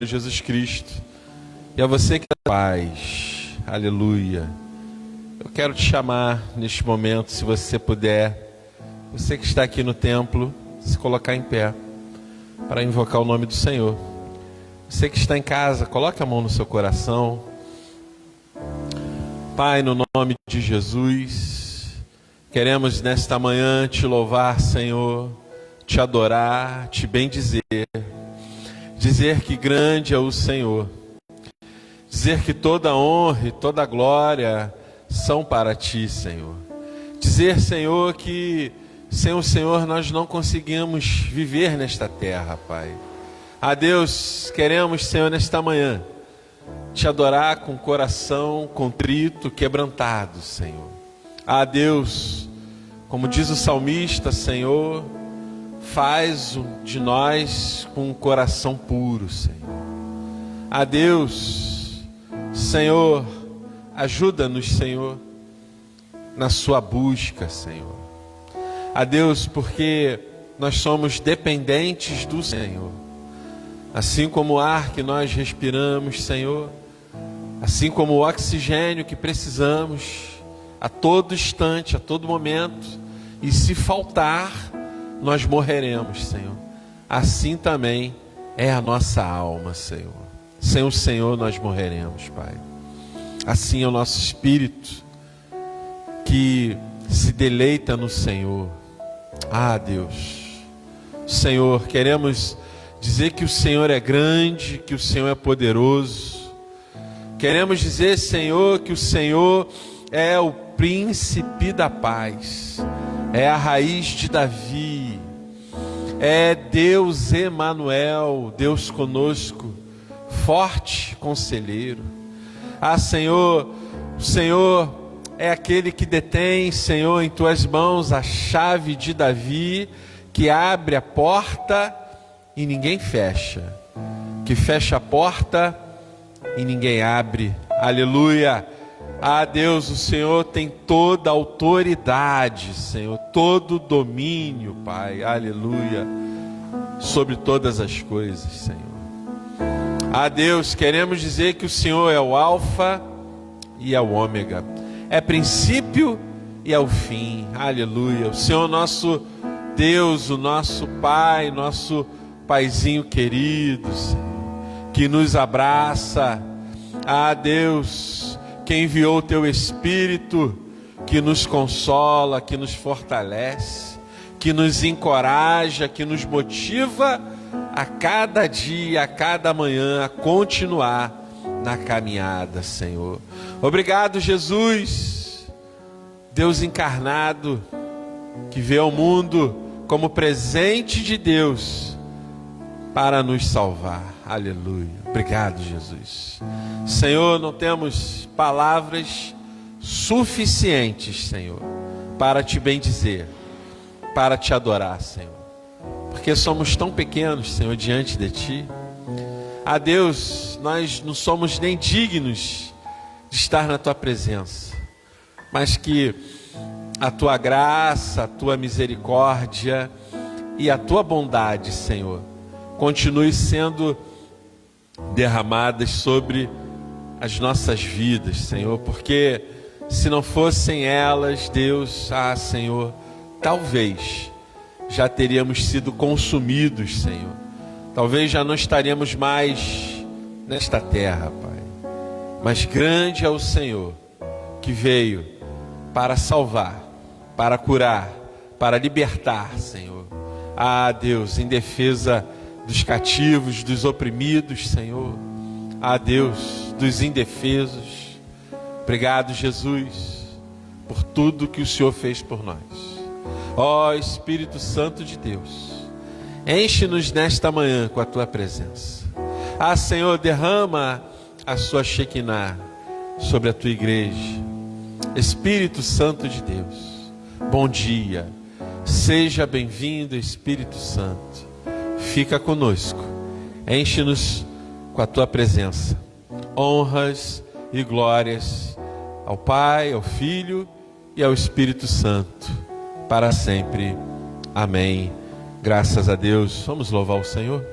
Jesus Cristo, e a você que é paz, aleluia. Eu quero te chamar neste momento, se você puder, você que está aqui no templo, se colocar em pé para invocar o nome do Senhor. Você que está em casa, coloque a mão no seu coração. Pai, no nome de Jesus, queremos nesta manhã te louvar, Senhor, te adorar, te bendizer, dizer que grande é o Senhor, dizer que toda honra e toda glória são para ti, Senhor. Dizer, Senhor, que sem o Senhor nós não conseguimos viver nesta terra, Pai. Ah, Deus, queremos, Senhor, nesta manhã, te adorar com o coração contrito, quebrantado, Senhor. Ah, Deus, como diz o salmista, Senhor, faz de nós com um coração puro, Senhor. Ah, Deus, Senhor, ajuda-nos, Senhor, na sua busca, Senhor. Ah, Deus, porque nós somos dependentes do Senhor. Assim como o ar que nós respiramos, Senhor, assim como o oxigênio que precisamos a todo instante, a todo momento, e se faltar, nós morreremos, Senhor. Assim também é a nossa alma, Senhor. Sem o Senhor nós morreremos, Pai. Assim é o nosso espírito que se deleita no Senhor. Ah, Deus, Senhor, queremos dizer que o Senhor é grande, que o Senhor é poderoso. Queremos dizer, Senhor, que o Senhor é o príncipe da paz, é a raiz de Davi, é Deus Emanuel, Deus conosco, forte conselheiro. Ah, Senhor, o Senhor é aquele que detém, Senhor, em tuas mãos a chave de Davi, que abre a porta e ninguém fecha, que fecha a porta e ninguém abre. Aleluia. Ah, Deus, o Senhor tem toda a autoridade, Senhor, todo o domínio, Pai, aleluia, sobre todas as coisas, Senhor. Ah, Deus, queremos dizer que o Senhor é o Alfa e é o Ômega, é princípio e é o fim, aleluia. O Senhor, nosso Deus, o nosso Pai, nosso Paizinho querido, Senhor, que nos abraça. Ah, Deus, que enviou o teu Espírito, que nos consola, que nos fortalece, que nos encoraja, que nos motiva a cada dia, a cada manhã, a continuar na caminhada, Senhor. Obrigado, Jesus, Deus encarnado, que veio ao mundo como presente de Deus para nos salvar. Aleluia. Obrigado, Jesus. Senhor, não temos palavras suficientes, Senhor, para te bendizer, para te adorar, Senhor, porque somos tão pequenos, Senhor, diante de ti. Ah, Deus, nós não somos nem dignos de estar na tua presença, mas que a tua graça, a tua misericórdia e a tua bondade, Senhor, continue sendo derramadas sobre as nossas vidas, Senhor, porque se não fossem elas, Deus, ah, Senhor, talvez já teríamos sido consumidos, Senhor, talvez já não estaríamos mais nesta terra, Pai, mas grande é o Senhor que veio para salvar, para curar, para libertar, Senhor. Ah, Deus, em defesa dos cativos, dos oprimidos, Senhor. Ah, Deus, dos indefesos. Obrigado, Jesus, por tudo que o Senhor fez por nós. Ó Espírito Santo de Deus, enche-nos nesta manhã com a tua presença. Ah, Senhor, derrama a sua Shekinah sobre a tua igreja. Espírito Santo de Deus, bom dia. Seja bem-vindo, Espírito Santo. Fica conosco, enche-nos com a tua presença. Honras e glórias ao Pai, ao Filho e ao Espírito Santo, para sempre. Amém. Graças a Deus. Vamos louvar o Senhor.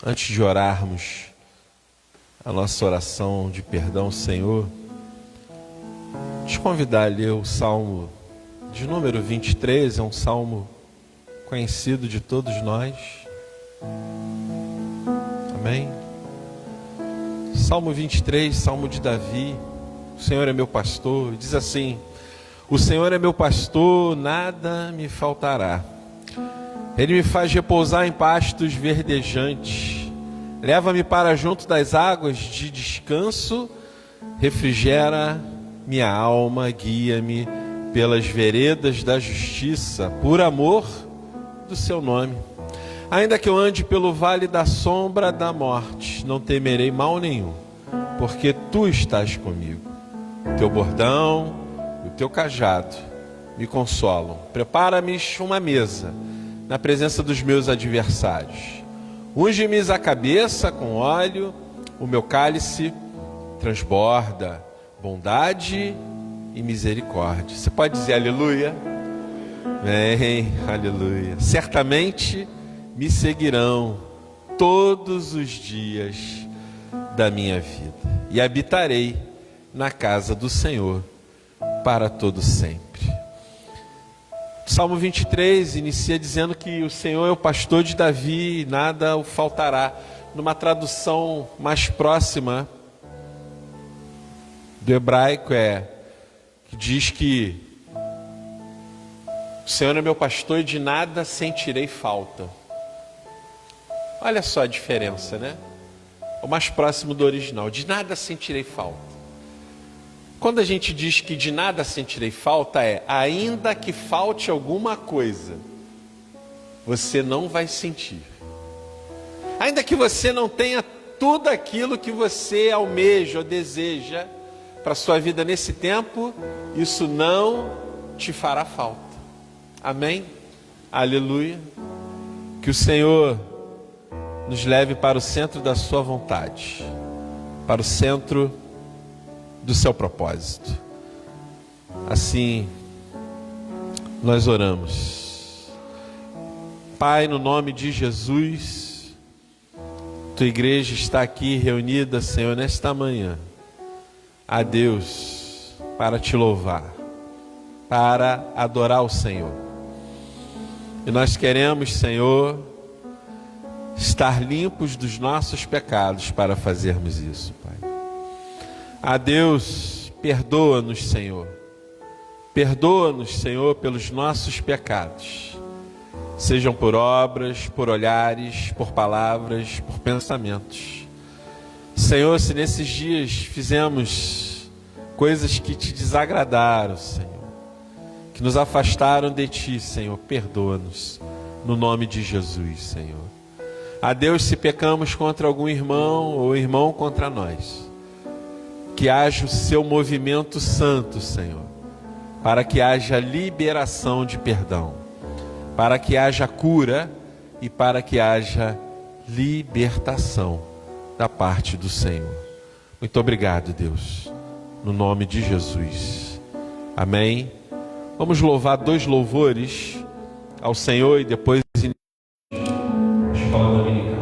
Antes de orarmos a nossa oração de perdão, Senhor, te convidar a ler o Salmo de número 23, é um salmo conhecido de todos nós. Amém? Salmo 23, Salmo de Davi. O Senhor é meu pastor, diz assim: o Senhor é meu pastor, nada me faltará. Ele me faz repousar em pastos verdejantes, leva-me para junto das águas de descanso, refrigera minha alma, guia-me pelas veredas da justiça, por amor do seu nome. Ainda que eu ande pelo vale da sombra da morte, não temerei mal nenhum, porque tu estás comigo. O teu bordão e o teu cajado me consolam. Prepara-me uma mesa na presença dos meus adversários. Unge-me a cabeça com óleo, o meu cálice transborda bondade e misericórdia. Você pode dizer aleluia? Amém, aleluia. Certamente me seguirão todos os dias da minha vida, e habitarei na casa do Senhor para todo sempre. Salmo 23 inicia dizendo que o Senhor é o pastor de Davi e nada o faltará. Numa tradução mais próxima do hebraico que diz que o Senhor é meu pastor e de nada sentirei falta. Olha só a diferença, né? O mais próximo do original, de nada sentirei falta. Quando a gente diz que de nada sentirei falta, ainda que falte alguma coisa, você não vai sentir. Ainda que você não tenha tudo aquilo que você almeja ou deseja para a sua vida nesse tempo, isso não te fará falta. Amém? Aleluia. Que o Senhor nos leve para o centro da sua vontade, para o centro do seu propósito. Assim, nós oramos. Pai, no nome de Jesus, tua igreja está aqui reunida, Senhor, nesta manhã, a Deus, para te louvar, para adorar o Senhor. E nós queremos, Senhor, estar limpos dos nossos pecados para fazermos isso, Pai. A Deus, perdoa-nos, Senhor, Perdoa-nos, Senhor, pelos nossos pecados, sejam por obras, por olhares, por palavras, por pensamentos. Senhor, se nesses dias fizemos coisas que te desagradaram, Senhor, que nos afastaram de ti, Senhor, perdoa-nos, no nome de Jesus, Senhor. A Deus, se pecamos contra algum irmão ou irmão contra nós, que haja o seu movimento santo, Senhor, para que haja liberação de perdão, para que haja cura e para que haja libertação da parte do Senhor. Muito obrigado, Deus, no nome de Jesus. Amém. Vamos louvar 2 louvores ao Senhor e depois a escola dominical.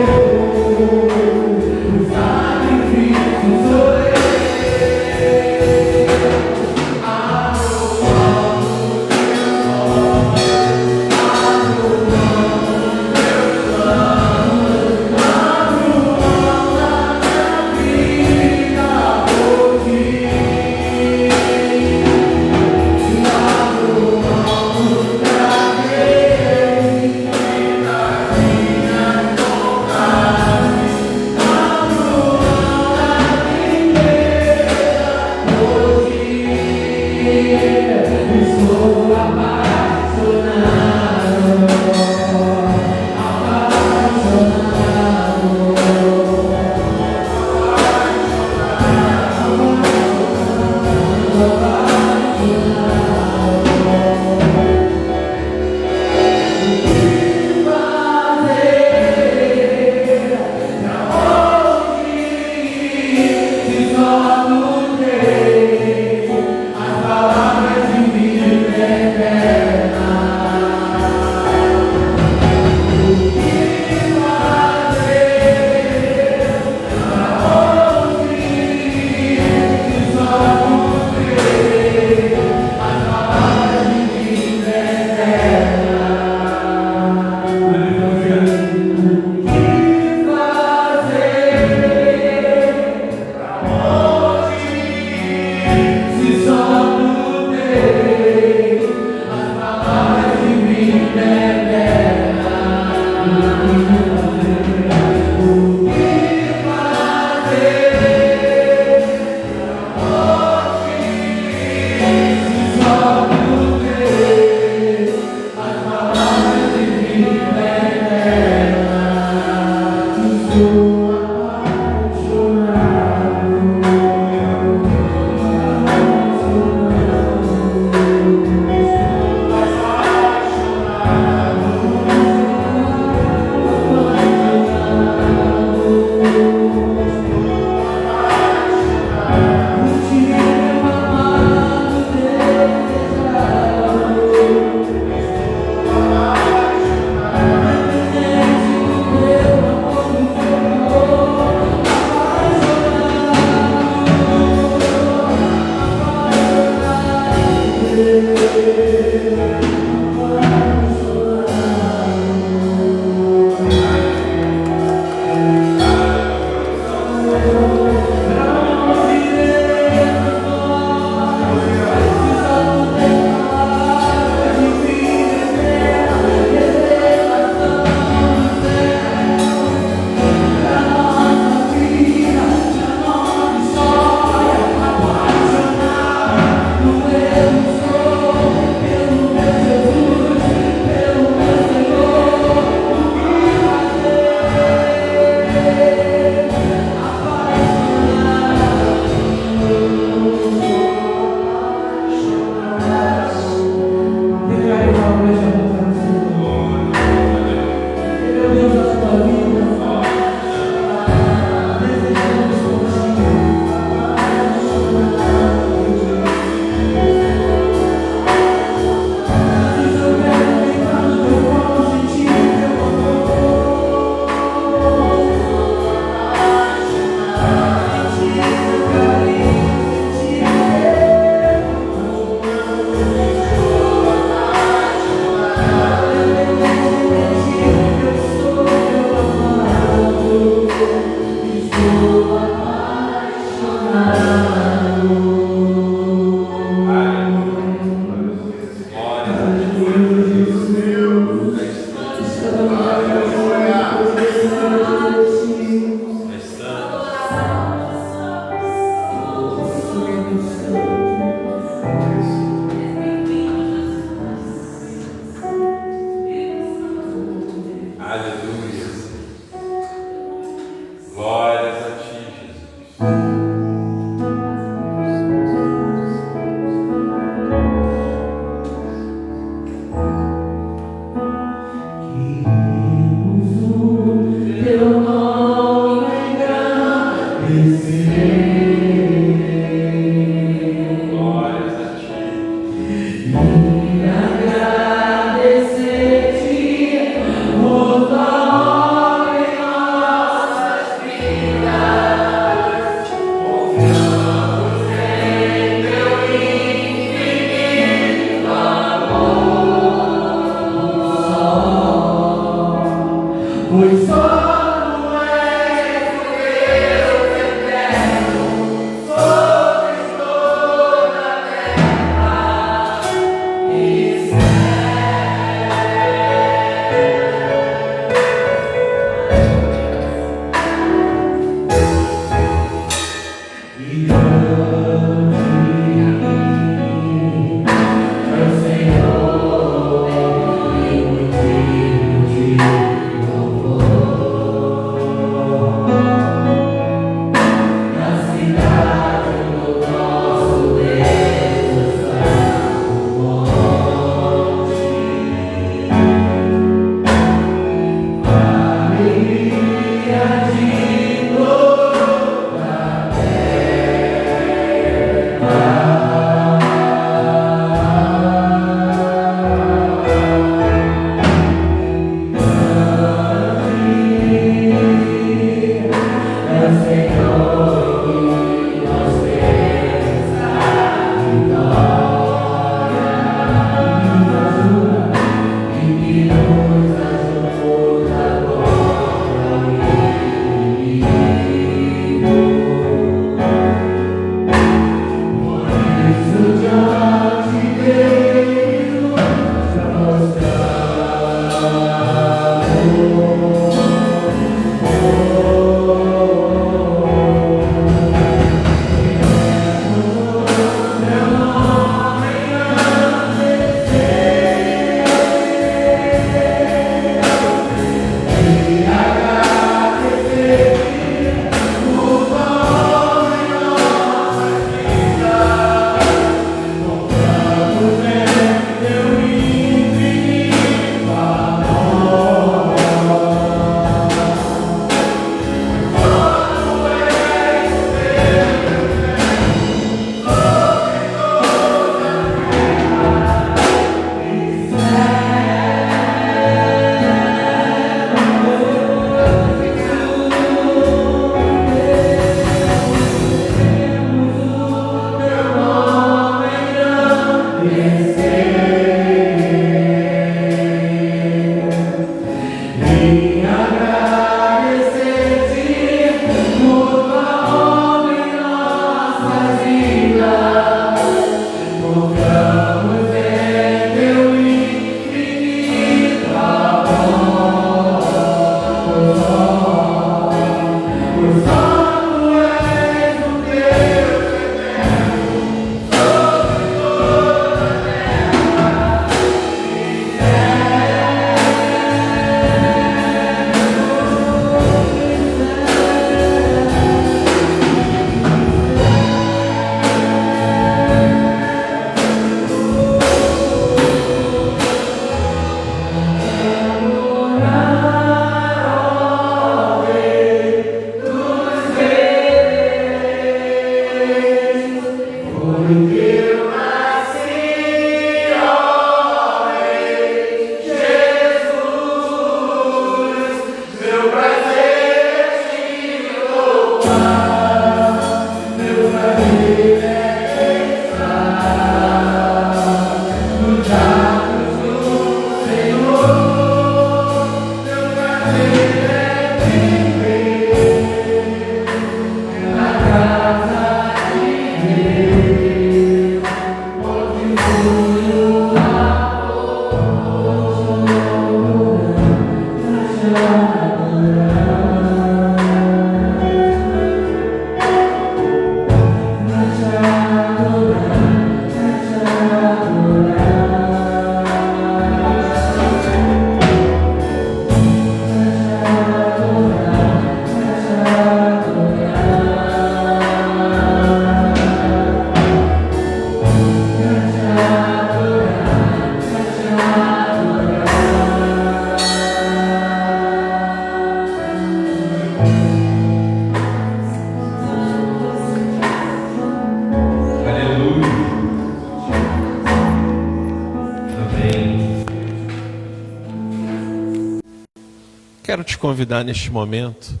quero te convidar neste momento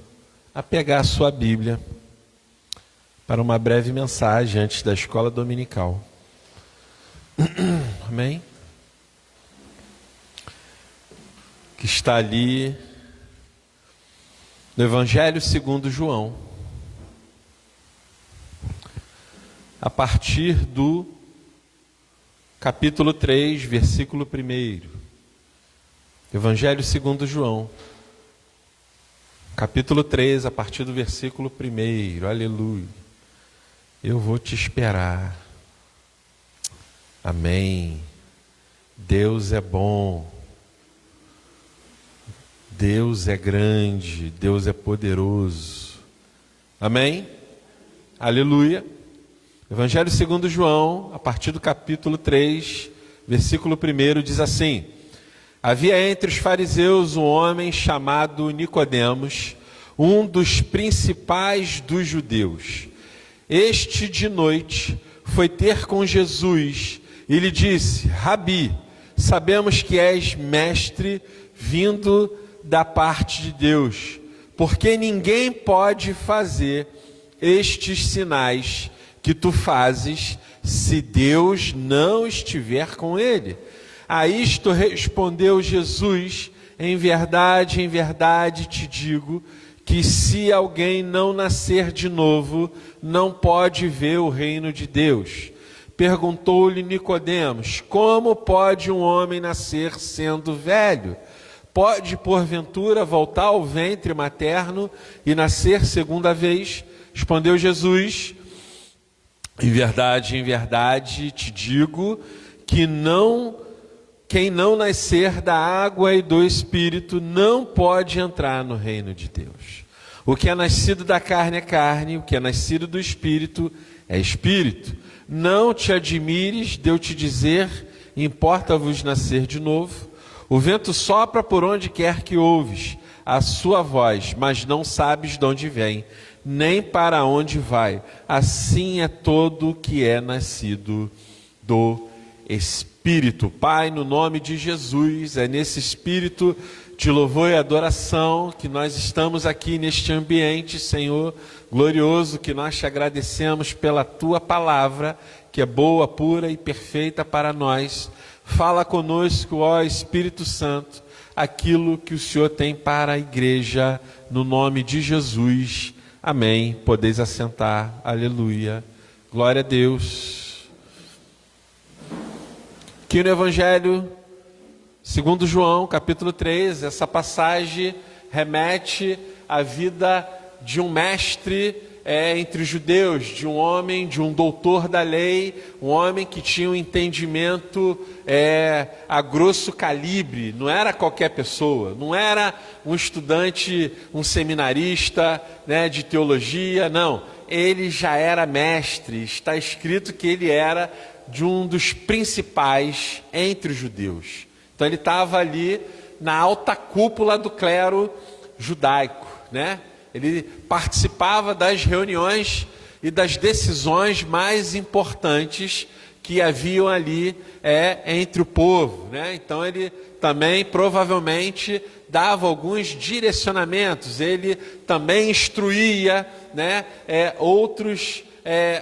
a pegar a sua Bíblia para uma breve mensagem antes da escola dominical. Amém? Que está ali no Evangelho segundo João, a partir do capítulo 3, versículo 1. Evangelho segundo João, capítulo 3, a partir do versículo 1. Aleluia. Eu vou te esperar. Amém. Deus é bom. Deus é grande. Deus é poderoso. Amém? Aleluia. Evangelho segundo João, a partir do capítulo 3, versículo 1, diz assim: Havia entre os fariseus um homem chamado Nicodemos, um dos principais dos judeus. Este de noite foi ter com Jesus e lhe disse: Rabi, sabemos que és mestre vindo da parte de Deus, porque ninguém pode fazer estes sinais que tu fazes se Deus não estiver com ele. A isto respondeu Jesus: em verdade te digo que se alguém não nascer de novo, não pode ver o reino de Deus. Perguntou-lhe Nicodemos: como pode um homem nascer sendo velho? Pode, porventura, voltar ao ventre materno e nascer segunda vez? Respondeu Jesus: em verdade te digo que quem não nascer da água e do Espírito não pode entrar no reino de Deus. O que é nascido da carne é carne, o que é nascido do Espírito é Espírito. Não te admires de eu te dizer: importa-vos nascer de novo. O vento sopra por onde quer que ouves a sua voz, mas não sabes de onde vem, nem para onde vai. Assim é todo o que é nascido do Espírito. Pai, no nome de Jesus, é nesse espírito de louvor e adoração que nós estamos aqui neste ambiente, Senhor glorioso, que nós te agradecemos pela tua palavra, que é boa, pura e perfeita para nós. Fala conosco, ó Espírito Santo, aquilo que o Senhor tem para a igreja, no nome de Jesus. Amém. Podeis assentar. Aleluia. Glória a Deus. Aqui no Evangelho segundo João, capítulo 3, essa passagem remete à vida de um mestre entre os judeus, de um homem, de um doutor da lei, um homem que tinha um entendimento a grosso calibre, não era qualquer pessoa, não era um estudante, um seminarista, de teologia, não, ele já era mestre. Está escrito que ele era de um dos principais entre os judeus. Então ele estava ali na alta cúpula do clero judaico, Ele participava das reuniões e das decisões mais importantes que haviam ali entre o povo, Então ele também provavelmente dava alguns direcionamentos, ele também instruía,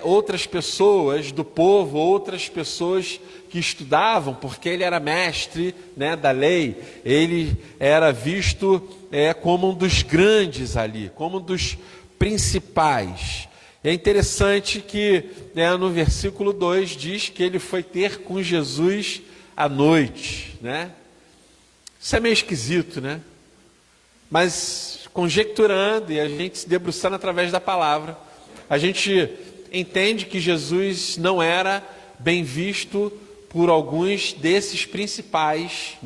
outras pessoas do povo, outras pessoas que estudavam, porque ele era mestre da lei, ele era visto como um dos grandes ali, como um dos principais. É interessante que no versículo 2 diz que ele foi ter com Jesus à noite, Isso é meio esquisito, Mas conjecturando e a gente se debruçando através da palavra, a gente entende que Jesus não era bem visto por alguns desses principais,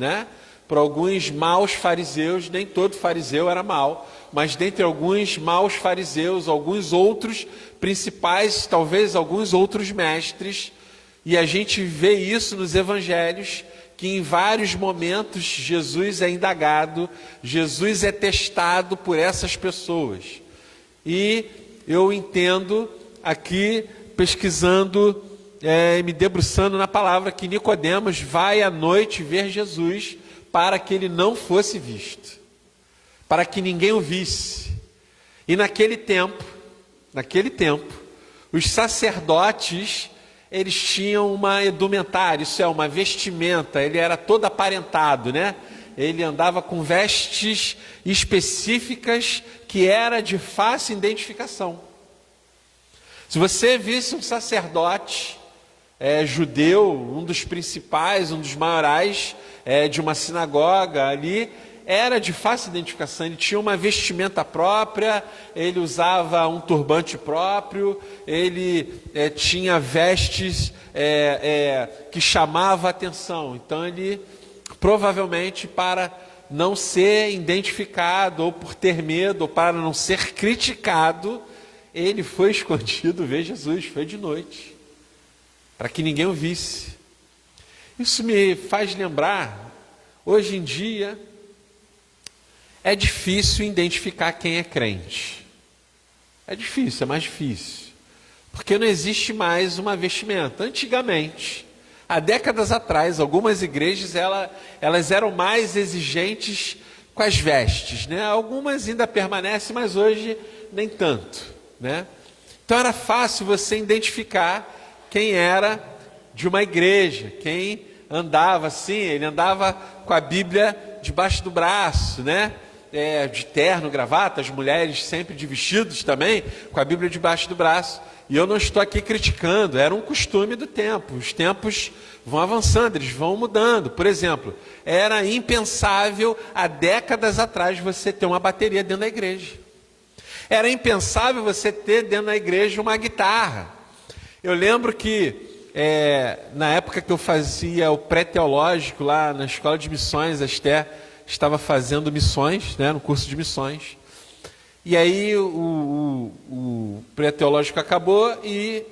por alguns maus fariseus. Nem todo fariseu era mau, mas dentre alguns maus fariseus, alguns outros principais, talvez alguns outros mestres, e a gente vê isso nos evangelhos, que em vários momentos Jesus é indagado, Jesus é testado por essas pessoas. E eu entendo aqui, pesquisando, me debruçando na palavra, que Nicodemos vai à noite ver Jesus para que ele não fosse visto. para que ninguém o visse. E naquele tempo, os sacerdotes, eles tinham uma edumentária, isso é, uma vestimenta, ele era todo aparentado, né? Ele andava com vestes específicas que era de fácil identificação. Se você visse um sacerdote judeu, um dos principais, um dos maiorais de uma sinagoga ali, era de fácil identificação. Ele tinha uma vestimenta própria, ele usava um turbante próprio, ele tinha vestes que chamavam a atenção. Então ele, provavelmente para não ser identificado, ou por ter medo, ou para não ser criticado, ele foi escondido ver Jesus, foi de noite, para que ninguém o visse. Isso me faz lembrar, hoje em dia, é difícil identificar quem é crente. É difícil, é mais difícil. Porque não existe mais uma vestimenta. Antigamente, há décadas atrás, algumas igrejas elas eram mais exigentes com as vestes, né? Algumas ainda permanecem, mas hoje nem tanto, né? Então era fácil você identificar quem era de uma igreja, quem andava assim, ele andava com a Bíblia debaixo do braço, né? De terno, gravata, as mulheres sempre de vestidos também, com a Bíblia debaixo do braço. E eu não estou aqui criticando, era um costume do tempo. Os tempos vão avançando, eles vão mudando. Por exemplo, era impensável há décadas atrás você ter uma bateria dentro da igreja. Era impensável você ter dentro da igreja uma guitarra. Eu lembro que na época que eu fazia o pré-teológico lá na escola de missões, a Esther estava fazendo missões, né, no curso de missões. E aí o pré-teológico acabou e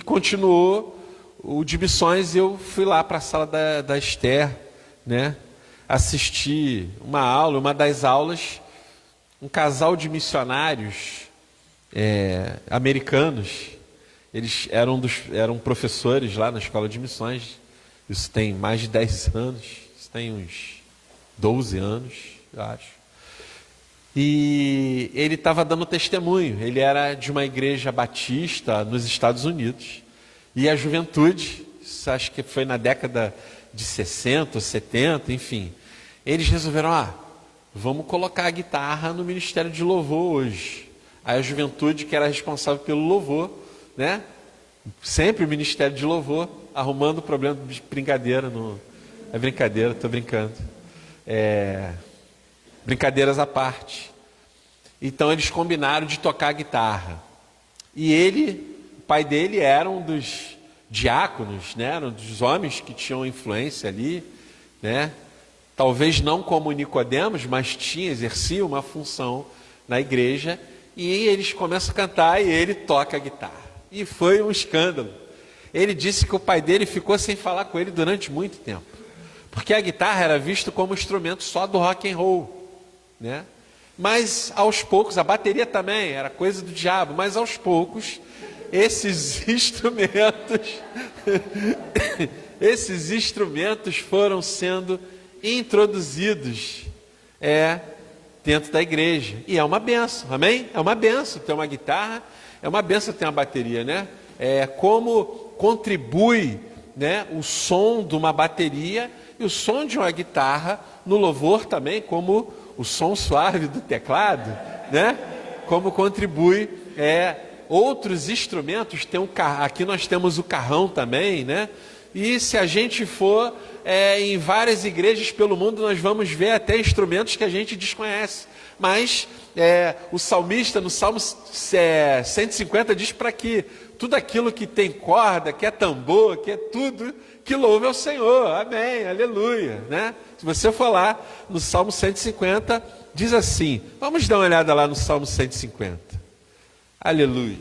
continuou o de missões. E eu fui lá para a sala da Esther, né, assistir uma das aulas. Um casal de missionários americanos, eles eram professores lá na escola de missões. Isso tem mais de 10 anos, isso tem uns 12 anos, eu acho. E ele estava dando testemunho. Ele era de uma igreja batista nos Estados Unidos. E a juventude, acho que foi na década de 60 ou 70, enfim, eles resolveram, vamos colocar a guitarra no ministério de louvor hoje. Aí a juventude, que era responsável pelo louvor, né? Sempre o ministério de louvor, arrumando problema de brincadeira. É brincadeira, estou brincando. Brincadeiras à parte. Então eles combinaram de tocar a guitarra. E o pai dele era um dos diáconos, né? Era um dos homens que tinham influência ali, né? Talvez não como Nicodemos, mas exercia uma função na igreja. E eles começam a cantar e ele toca a guitarra. E foi um escândalo. Ele disse que o pai dele ficou sem falar com ele durante muito tempo. Porque a guitarra era vista como instrumento só do rock and roll, né? Mas aos poucos, a bateria também era coisa do diabo, mas aos poucos esses instrumentos foram sendo introduzidos dentro da igreja. E é uma benção, amém? É uma benção ter uma guitarra, é uma benção ter uma bateria, né? Como contribui, né, o som de uma bateria e o som de uma guitarra no louvor também, como o som suave do teclado, né? Como contribui outros instrumentos. Aqui nós temos o carrão também, né? E se a gente for em várias igrejas pelo mundo, nós vamos ver até instrumentos que a gente desconhece. Mas o salmista, no Salmo 150, diz para que tudo aquilo que tem corda, que é tambor, que é tudo, que louve ao Senhor. Amém, aleluia, né? Se você for lá no Salmo 150, diz assim. Vamos dar uma olhada lá no Salmo 150. Aleluia.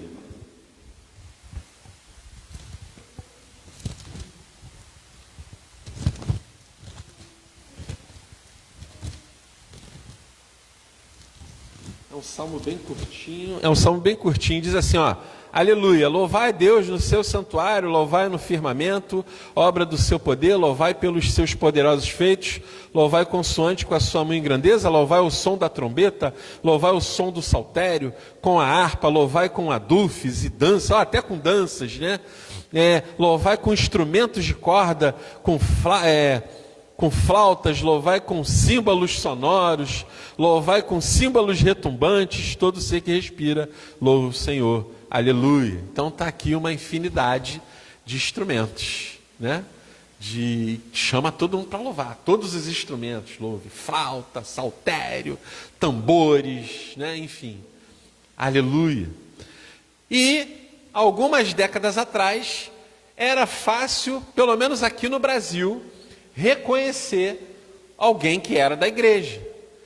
É um salmo bem curtinho. É um salmo bem curtinho, diz assim, ó: aleluia, louvai a Deus no seu santuário, louvai no firmamento, obra do seu poder, louvai pelos seus poderosos feitos, louvai consoante com a sua mão em grandeza, louvai o som da trombeta, louvai o som do saltério, com a harpa, louvai com adufes e dança, até com danças, né? Louvai com instrumentos de corda, com flautas, louvai com símbolos sonoros, louvai com símbolos retumbantes, todo ser que respira, louva o Senhor, aleluia. Então está aqui uma infinidade de instrumentos, né? Chama todo mundo para louvar, todos os instrumentos, louve, flauta, saltério, tambores, né? Enfim, aleluia. E algumas décadas atrás, era fácil, pelo menos aqui no Brasil, reconhecer alguém que era da igreja.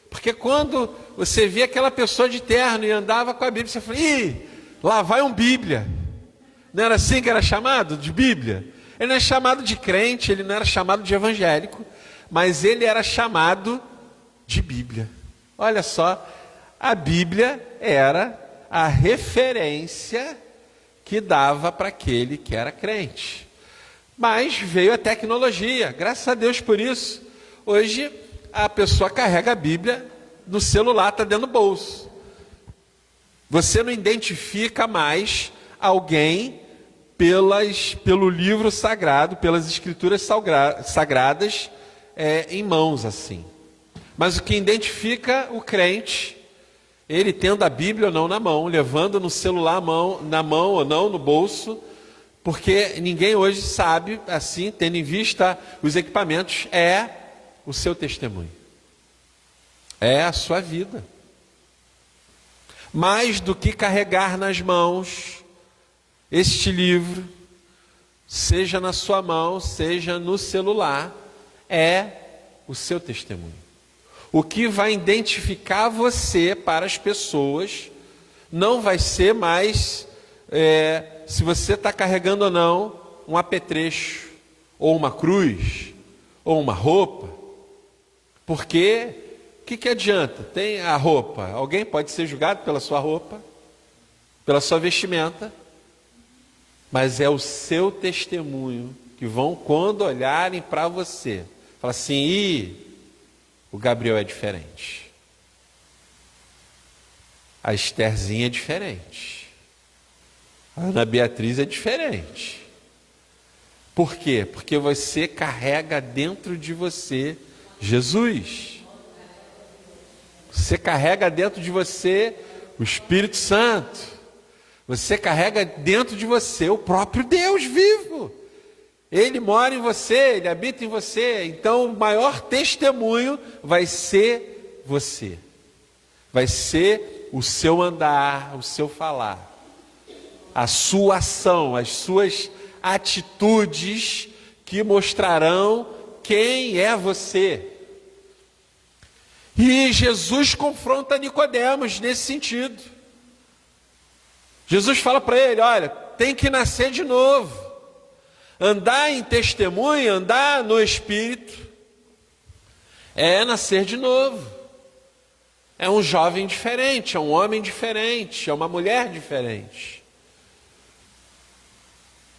Porque quando você via aquela pessoa de terno e andava com a Bíblia, você falava: ih, lá vai um Bíblia. Não era assim que era chamado? De Bíblia? Ele não era chamado de crente, ele não era chamado de evangélico, mas ele era chamado de Bíblia. Olha só, a Bíblia era a referência que dava para aquele que era crente. Mas veio a tecnologia, graças a Deus por isso. Hoje a pessoa carrega a Bíblia no celular, está dentro do bolso. Você não identifica mais alguém pelo livro sagrado, pelas escrituras sagradas em mãos assim. Mas o que identifica o crente, ele tendo a Bíblia ou não na mão, levando no celular na mão ou não no bolso, porque ninguém hoje sabe, assim, tendo em vista os equipamentos, é o seu testemunho. É a sua vida. Mais do que carregar nas mãos este livro, seja na sua mão, seja no celular, é o seu testemunho. O que vai identificar você para as pessoas não vai ser mais se você está carregando ou não um apetrecho, ou uma cruz, ou uma roupa. Porque o que adianta? Tem a roupa. Alguém pode ser julgado pela sua roupa, pela sua vestimenta, mas é o seu testemunho que vão, quando olharem para você, falar assim: o Gabriel é diferente, a Estherzinha é diferente, a Ana Beatriz é diferente. Por quê? Porque você carrega dentro de você Jesus. Você carrega dentro de você o Espírito Santo. Você carrega dentro de você o próprio Deus vivo. Ele mora em você, Ele habita em você. Então o maior testemunho vai ser você. Vai ser o seu andar, o seu falar, a sua ação, as suas atitudes que mostrarão quem é você. E Jesus confronta Nicodemos nesse sentido. Jesus fala para ele: olha, tem que nascer de novo. Andar em testemunho, andar no Espírito, é nascer de novo. É um jovem diferente, é um homem diferente, é uma mulher diferente.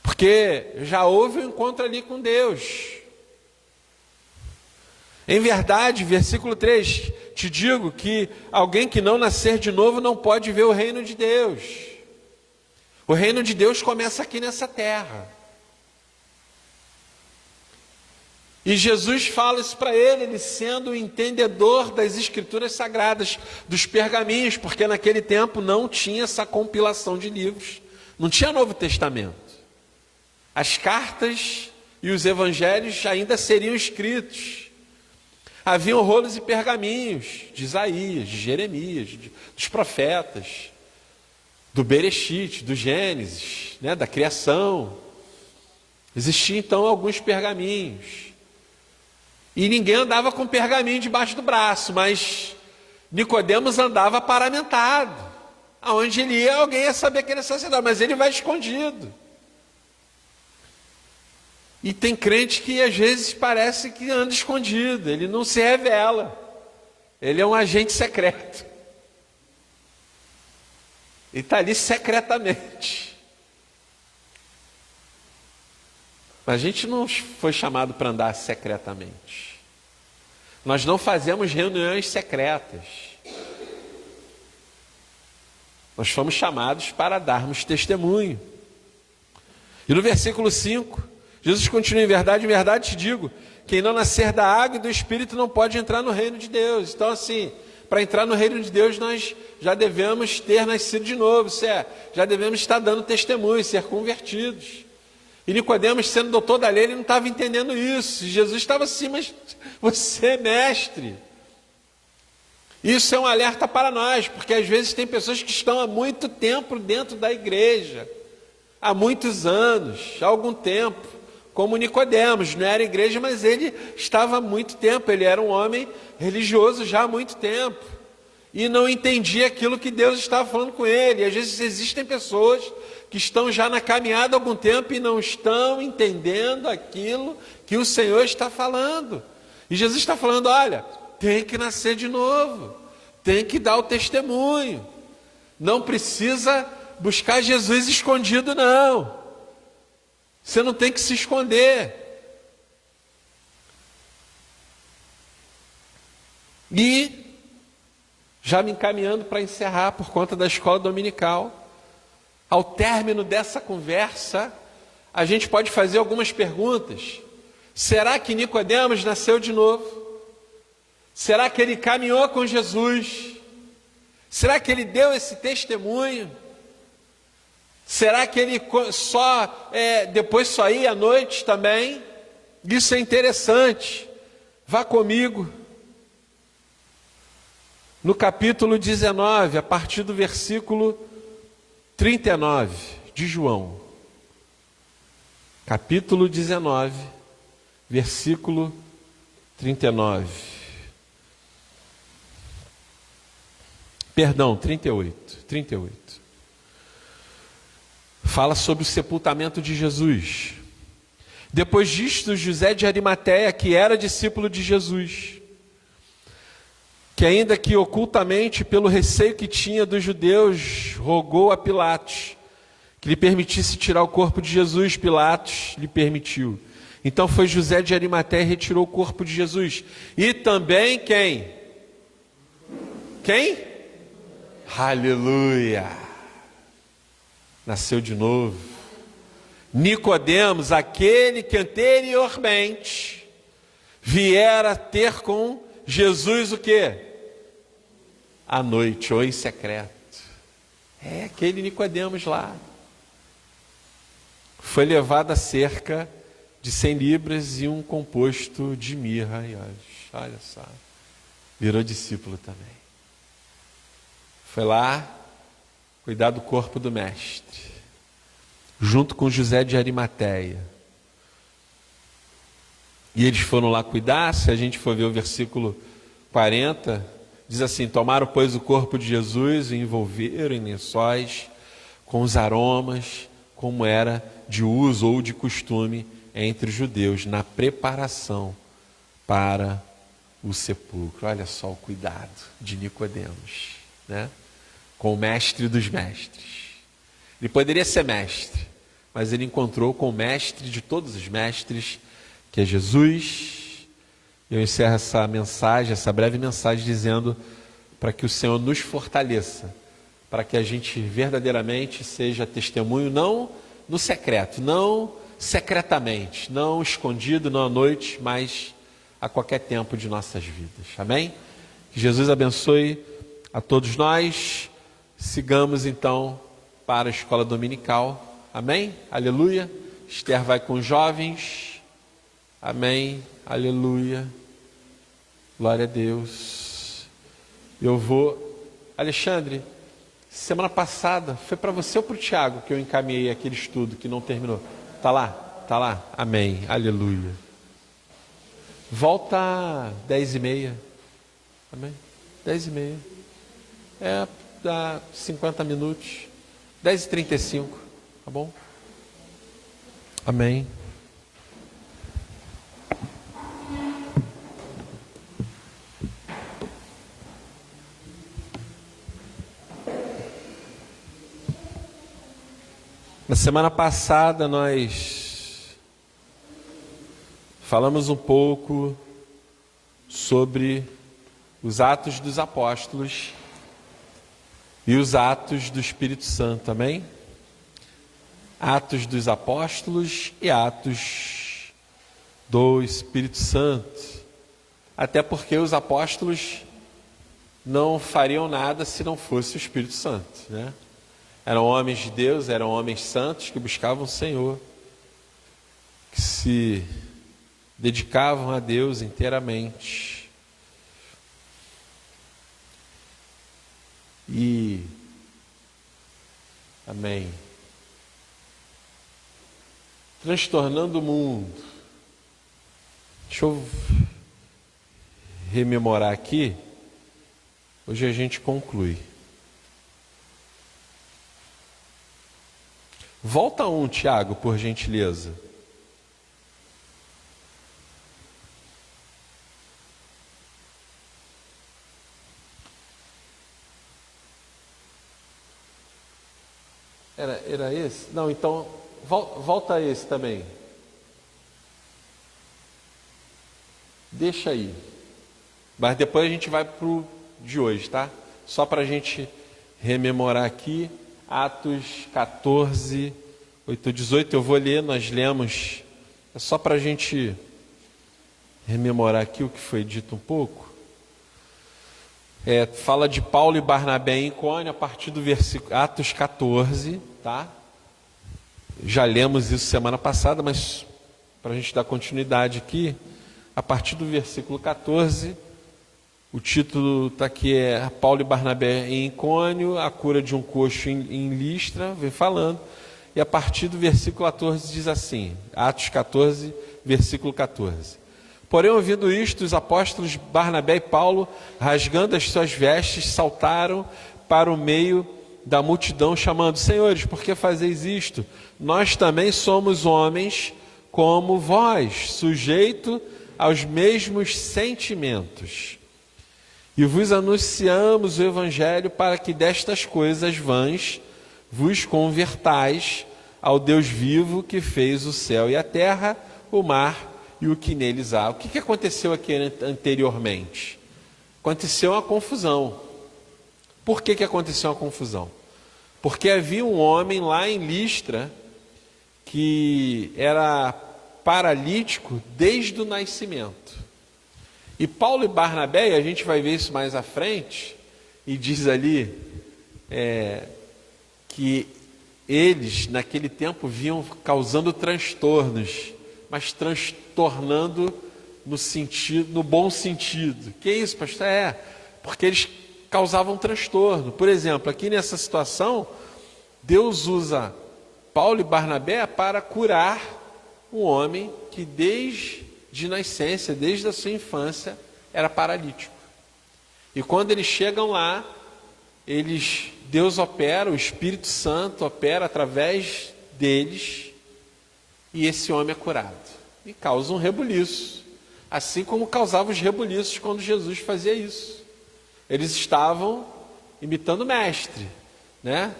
Porque já houve um encontro ali com Deus. Em verdade, versículo 3, te digo que alguém que não nascer de novo não pode ver o reino de Deus. O reino de Deus começa aqui nessa terra. E Jesus fala isso para ele sendo o entendedor das escrituras sagradas, dos pergaminhos, porque naquele tempo não tinha essa compilação de livros, não tinha Novo Testamento. As cartas e os evangelhos ainda seriam escritos. Haviam rolos e pergaminhos de Isaías, de Jeremias, dos profetas, do Bereshit, do Gênesis, né, da criação. Existiam então alguns pergaminhos. E ninguém andava com pergaminho debaixo do braço, mas Nicodemos andava paramentado. Aonde ele ia, alguém ia saber que ele é sacerdote, mas ele vai escondido. E tem crente que às vezes parece que anda escondido, ele não se revela, ele é um agente secreto. E está ali secretamente. Mas a gente não foi chamado para andar secretamente. Nós não fazemos reuniões secretas. Nós fomos chamados para darmos testemunho. E no versículo 5, Jesus continua: em verdade te digo, quem não nascer da água e do Espírito não pode entrar no reino de Deus. Então assim, para entrar no reino de Deus nós já devemos ter nascido de novo, já devemos estar dando testemunho, ser convertidos. E Nicodemos, sendo doutor da lei, ele não estava entendendo isso. Jesus estava assim: mas você é mestre. Isso é um alerta para nós, porque às vezes tem pessoas que estão há muito tempo dentro da igreja, há muitos anos, há algum tempo, como Nicodemos, não era igreja, mas ele estava há muito tempo, ele era um homem religioso já há muito tempo, e não entendia aquilo que Deus estava falando com ele. E às vezes existem pessoas que estão já na caminhada há algum tempo e não estão entendendo aquilo que o Senhor está falando. E Jesus está falando: olha, tem que nascer de novo, tem que dar o testemunho, não precisa buscar Jesus escondido, não. Você não tem que se esconder. E, já me encaminhando para encerrar por conta da escola dominical, ao término dessa conversa, a gente pode fazer algumas perguntas. Será que Nicodemos nasceu de novo? Será que ele caminhou com Jesus? Será que ele deu esse testemunho? Será que ele depois só ia à noite também? Isso é interessante. Vá comigo no capítulo 19, a partir do versículo 39 de João. Capítulo 19, versículo 39. Perdão, 38. Fala sobre o sepultamento de Jesus. Depois disto, José de Arimateia, que era discípulo de Jesus, que ainda que ocultamente, pelo receio que tinha dos judeus, rogou a Pilatos que lhe permitisse tirar o corpo de Jesus. Pilatos lhe permitiu. Então foi José de Arimateia e retirou o corpo de Jesus. E também quem? Quem? Aleluia! Nasceu de novo. Nicodemos, aquele que anteriormente viera ter com Jesus o quê? À noite ou em secreto. É aquele Nicodemos lá. Foi levado a cerca de 100 libras e um composto de mirra. E olha só, virou discípulo também. Foi lá cuidar do corpo do mestre, junto com José de Arimateia. E eles foram lá cuidar. Se a gente for ver o versículo 40, diz assim: tomaram, pois, o corpo de Jesus e envolveram em lençóis com os aromas, como era de uso ou de costume entre os judeus, na preparação para o sepulcro. Olha só o cuidado de Nicodemos, né? Com o mestre dos mestres. Ele poderia ser mestre, mas ele encontrou com o mestre de todos os mestres, que é Jesus. Eu encerro essa mensagem, essa breve mensagem, dizendo para que o Senhor nos fortaleça, para que a gente verdadeiramente seja testemunho, não no secreto, não secretamente, não escondido, não à noite, mas a qualquer tempo de nossas vidas. Amém? Que Jesus abençoe a todos nós. Sigamos então para a escola dominical. Amém? Aleluia. Esther vai com os jovens. Amém. Aleluia. Glória a Deus. Eu vou... Alexandre, semana passada, foi para você ou para o Tiago que eu encaminhei aquele estudo que não terminou? Está lá? Está lá? Amém. Aleluia. Volta 10h30. Amém? 10h30. Dá 50 minutos. 10h35. Tá bom? Amém. Na semana passada nós falamos um pouco sobre os Atos dos Apóstolos e os Atos do Espírito Santo, amém? Atos dos Apóstolos e Atos do Espírito Santo. Até porque os apóstolos não fariam nada se não fosse o Espírito Santo, né? Eram homens de Deus, eram homens santos que buscavam o Senhor, que se dedicavam a Deus inteiramente. E, amém, transtornando o mundo. Deixa eu rememorar aqui, hoje a gente conclui. Volta um, Tiago, por gentileza. Era esse? Não, então, volta esse também. Deixa aí. Mas depois a gente vai para o de hoje, tá? Só para a gente rememorar aqui. Atos 14, 8, 18, eu vou ler, nós lemos, é só para a gente rememorar aqui o que foi dito um pouco. Fala de Paulo e Barnabé em Icônio, a partir do versículo, Atos 14, tá? Já lemos isso semana passada, mas para a gente dar continuidade aqui, a partir do versículo 14, o título está aqui, Paulo e Barnabé em Icônio, a cura de um coxo em Listra, vem falando, e a partir do versículo 14 diz assim, Atos 14, versículo 14. Porém, ouvindo isto, os apóstolos Barnabé e Paulo, rasgando as suas vestes, saltaram para o meio da multidão, chamando, Senhores, por que fazeis isto? Nós também somos homens como vós, sujeito aos mesmos sentimentos. E vos anunciamos o Evangelho para que destas coisas vãs vos convertais ao Deus vivo que fez o céu e a terra, o mar e o que neles há. O que aconteceu aqui anteriormente? Aconteceu uma confusão. Por que aconteceu uma confusão? Porque havia um homem lá em Listra que era paralítico desde o nascimento. E Paulo e Barnabé, e a gente vai ver isso mais à frente, e diz ali que eles naquele tempo vinham causando transtornos, mas transtornando no bom sentido. Que isso, pastor? Porque eles causavam transtorno. Por exemplo, aqui nessa situação, Deus usa Paulo e Barnabé para curar um homem que desde nascença, desde a sua infância, era paralítico. E quando eles chegam lá, Deus opera, o Espírito Santo opera através deles, e esse homem é curado. E causa um rebuliço, assim como causava os rebuliços quando Jesus fazia isso. Eles estavam imitando o mestre, né?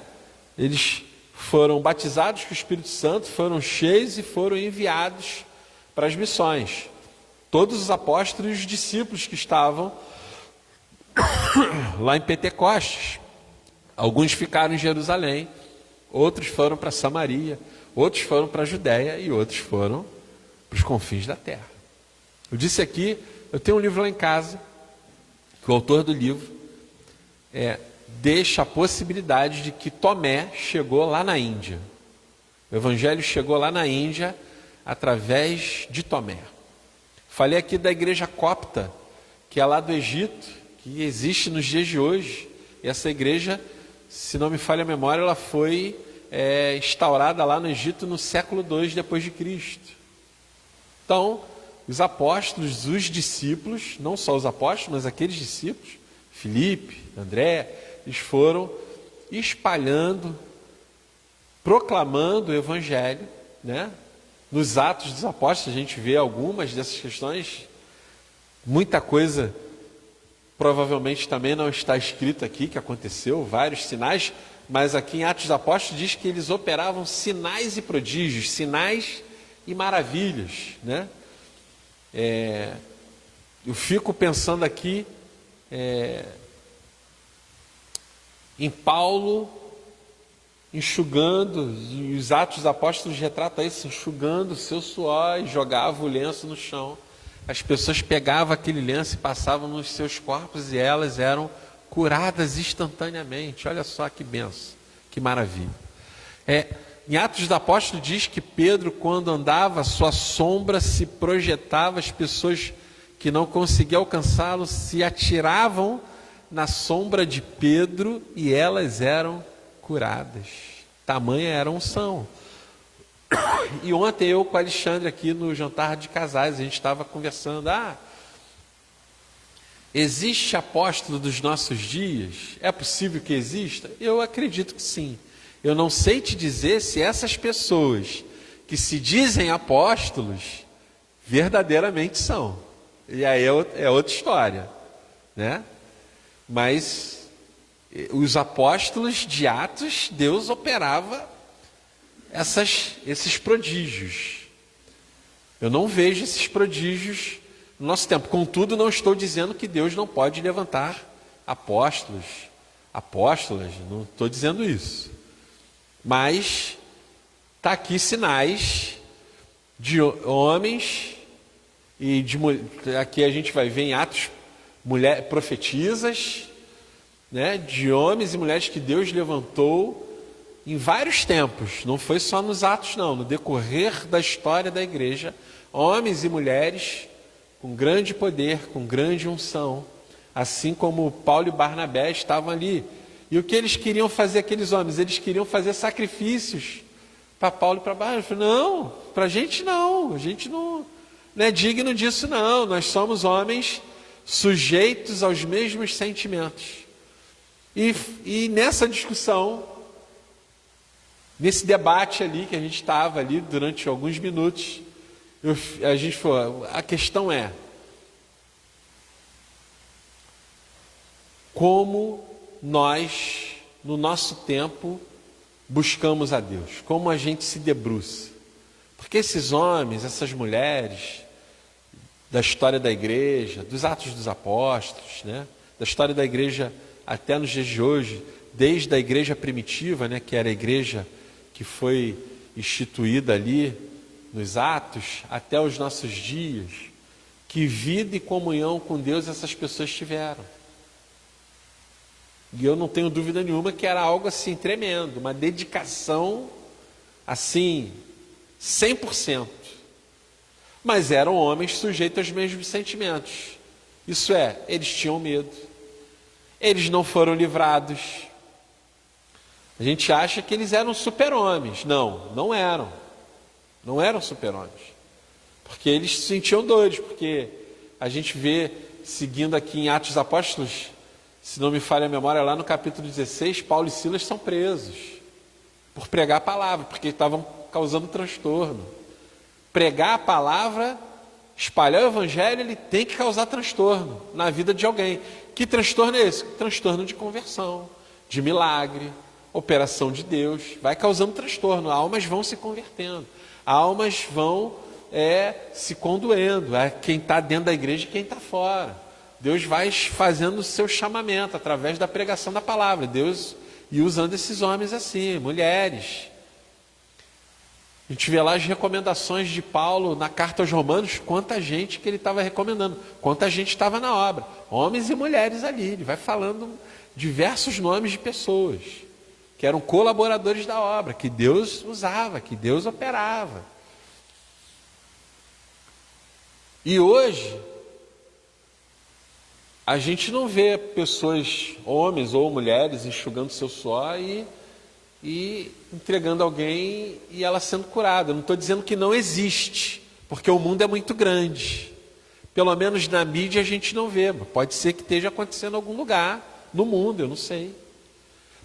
Eles foram batizados com o Espírito Santo, foram cheios e foram enviados para as missões. Todos os apóstolos e os discípulos que estavam lá em Pentecostes. Alguns ficaram em Jerusalém, outros foram para Samaria, outros foram para a Judéia e outros foram para os confins da terra. Eu disse aqui, eu tenho um livro lá em casa, que o autor do livro deixa a possibilidade de que Tomé chegou lá na Índia. O Evangelho chegou lá na Índia através de Tomé. Falei aqui da igreja copta, que é lá do Egito, que existe nos dias de hoje. E essa igreja, se não me falha a memória, ela foi instaurada lá no Egito no século II depois de Cristo. Então, os apóstolos, os discípulos, não só os apóstolos, mas aqueles discípulos, Filipe, André, eles foram espalhando, proclamando o Evangelho, né? Nos Atos dos Apóstolos a gente vê algumas dessas questões, muita coisa provavelmente também não está escrito aqui que aconteceu, vários sinais, Mas aqui em Atos dos Apóstolos diz que eles operavam sinais e prodígios, sinais e maravilhas, né? Eu fico pensando aqui em Paulo enxugando, e os Atos dos Apóstolos retratam isso, enxugando o seu suor e jogava o lenço no chão. As pessoas pegavam aquele lenço e passavam nos seus corpos e elas eram curadas instantaneamente. Olha só que benção, que maravilha. Em Atos dos Apóstolos diz que Pedro, quando andava, sua sombra se projetava, as pessoas que não conseguiam alcançá-lo se atiravam na sombra de Pedro e elas eram curadas. Tamanha era a unção. E ontem eu com o Alexandre aqui no jantar de casais, a gente estava conversando, existe apóstolo dos nossos dias? É possível que exista? Eu acredito que sim. Eu não sei te dizer se essas pessoas que se dizem apóstolos verdadeiramente são. E aí é outra história, né? Mas os apóstolos de Atos, Deus operava esses prodígios. Eu não vejo esses prodígios no nosso tempo. Contudo, não estou dizendo que Deus não pode levantar apóstolos, apóstolas, não estou dizendo isso. Mas está aqui sinais de homens e de aqui a gente vai ver em Atos profetisas, né, de homens e mulheres que Deus levantou em vários tempos, não foi só nos Atos não, no decorrer da história da igreja, homens e mulheres com grande poder, com grande unção, assim como Paulo e Barnabé estavam ali. E o que eles queriam fazer, aqueles homens? Eles queriam fazer sacrifícios para Paulo e para Barnabé. Eu falei, não, para a gente não é digno disso não, nós somos homens sujeitos aos mesmos sentimentos. E nessa discussão, nesse debate ali, que a gente estava ali durante alguns minutos, a gente falou, a questão é, como nós, no nosso tempo, buscamos a Deus, como a gente se debruça. Porque esses homens, essas mulheres, da história da igreja, dos Atos dos Apóstolos, né, da história da igreja até nos dias de hoje, desde a igreja primitiva, né, que era a igreja que foi instituída ali nos Atos, até os nossos dias, que vida e comunhão com Deus essas pessoas tiveram. E eu não tenho dúvida nenhuma que era algo assim tremendo, uma dedicação assim, 100%. Mas eram homens sujeitos aos mesmos sentimentos. Isso é, eles tinham medo. Eles não foram livrados. A gente acha que eles eram super-homens. Não eram. Não eram super-homens. Porque eles se sentiam doidos. Porque a gente vê, seguindo aqui em Atos dos Apóstolos, se não me falha a memória, lá no capítulo 16, Paulo e Silas são presos por pregar a palavra, porque estavam causando transtorno. Pregar a palavra, espalhar o evangelho, ele tem que causar transtorno na vida de alguém. Que transtorno é esse? Transtorno de conversão, de milagre, operação de Deus. Vai causando transtorno, almas vão se convertendo, almas vão se condoendo, quem está dentro da igreja e quem está fora. Deus vai fazendo o seu chamamento através da pregação da palavra. Deus e usando esses homens assim, mulheres. A gente vê lá as recomendações de Paulo na carta aos Romanos, quanta gente que ele estava recomendando, quanta gente estava na obra, homens e mulheres ali. Ele vai falando diversos nomes de pessoas que eram colaboradores da obra, que Deus usava, que Deus operava. E hoje a gente não vê pessoas, homens ou mulheres, enxugando seu suor e entregando alguém e ela sendo curada. Eu não estou dizendo que não existe, porque o mundo é muito grande. Pelo menos na mídia a gente não vê. Pode ser que esteja acontecendo em algum lugar no mundo, eu não sei.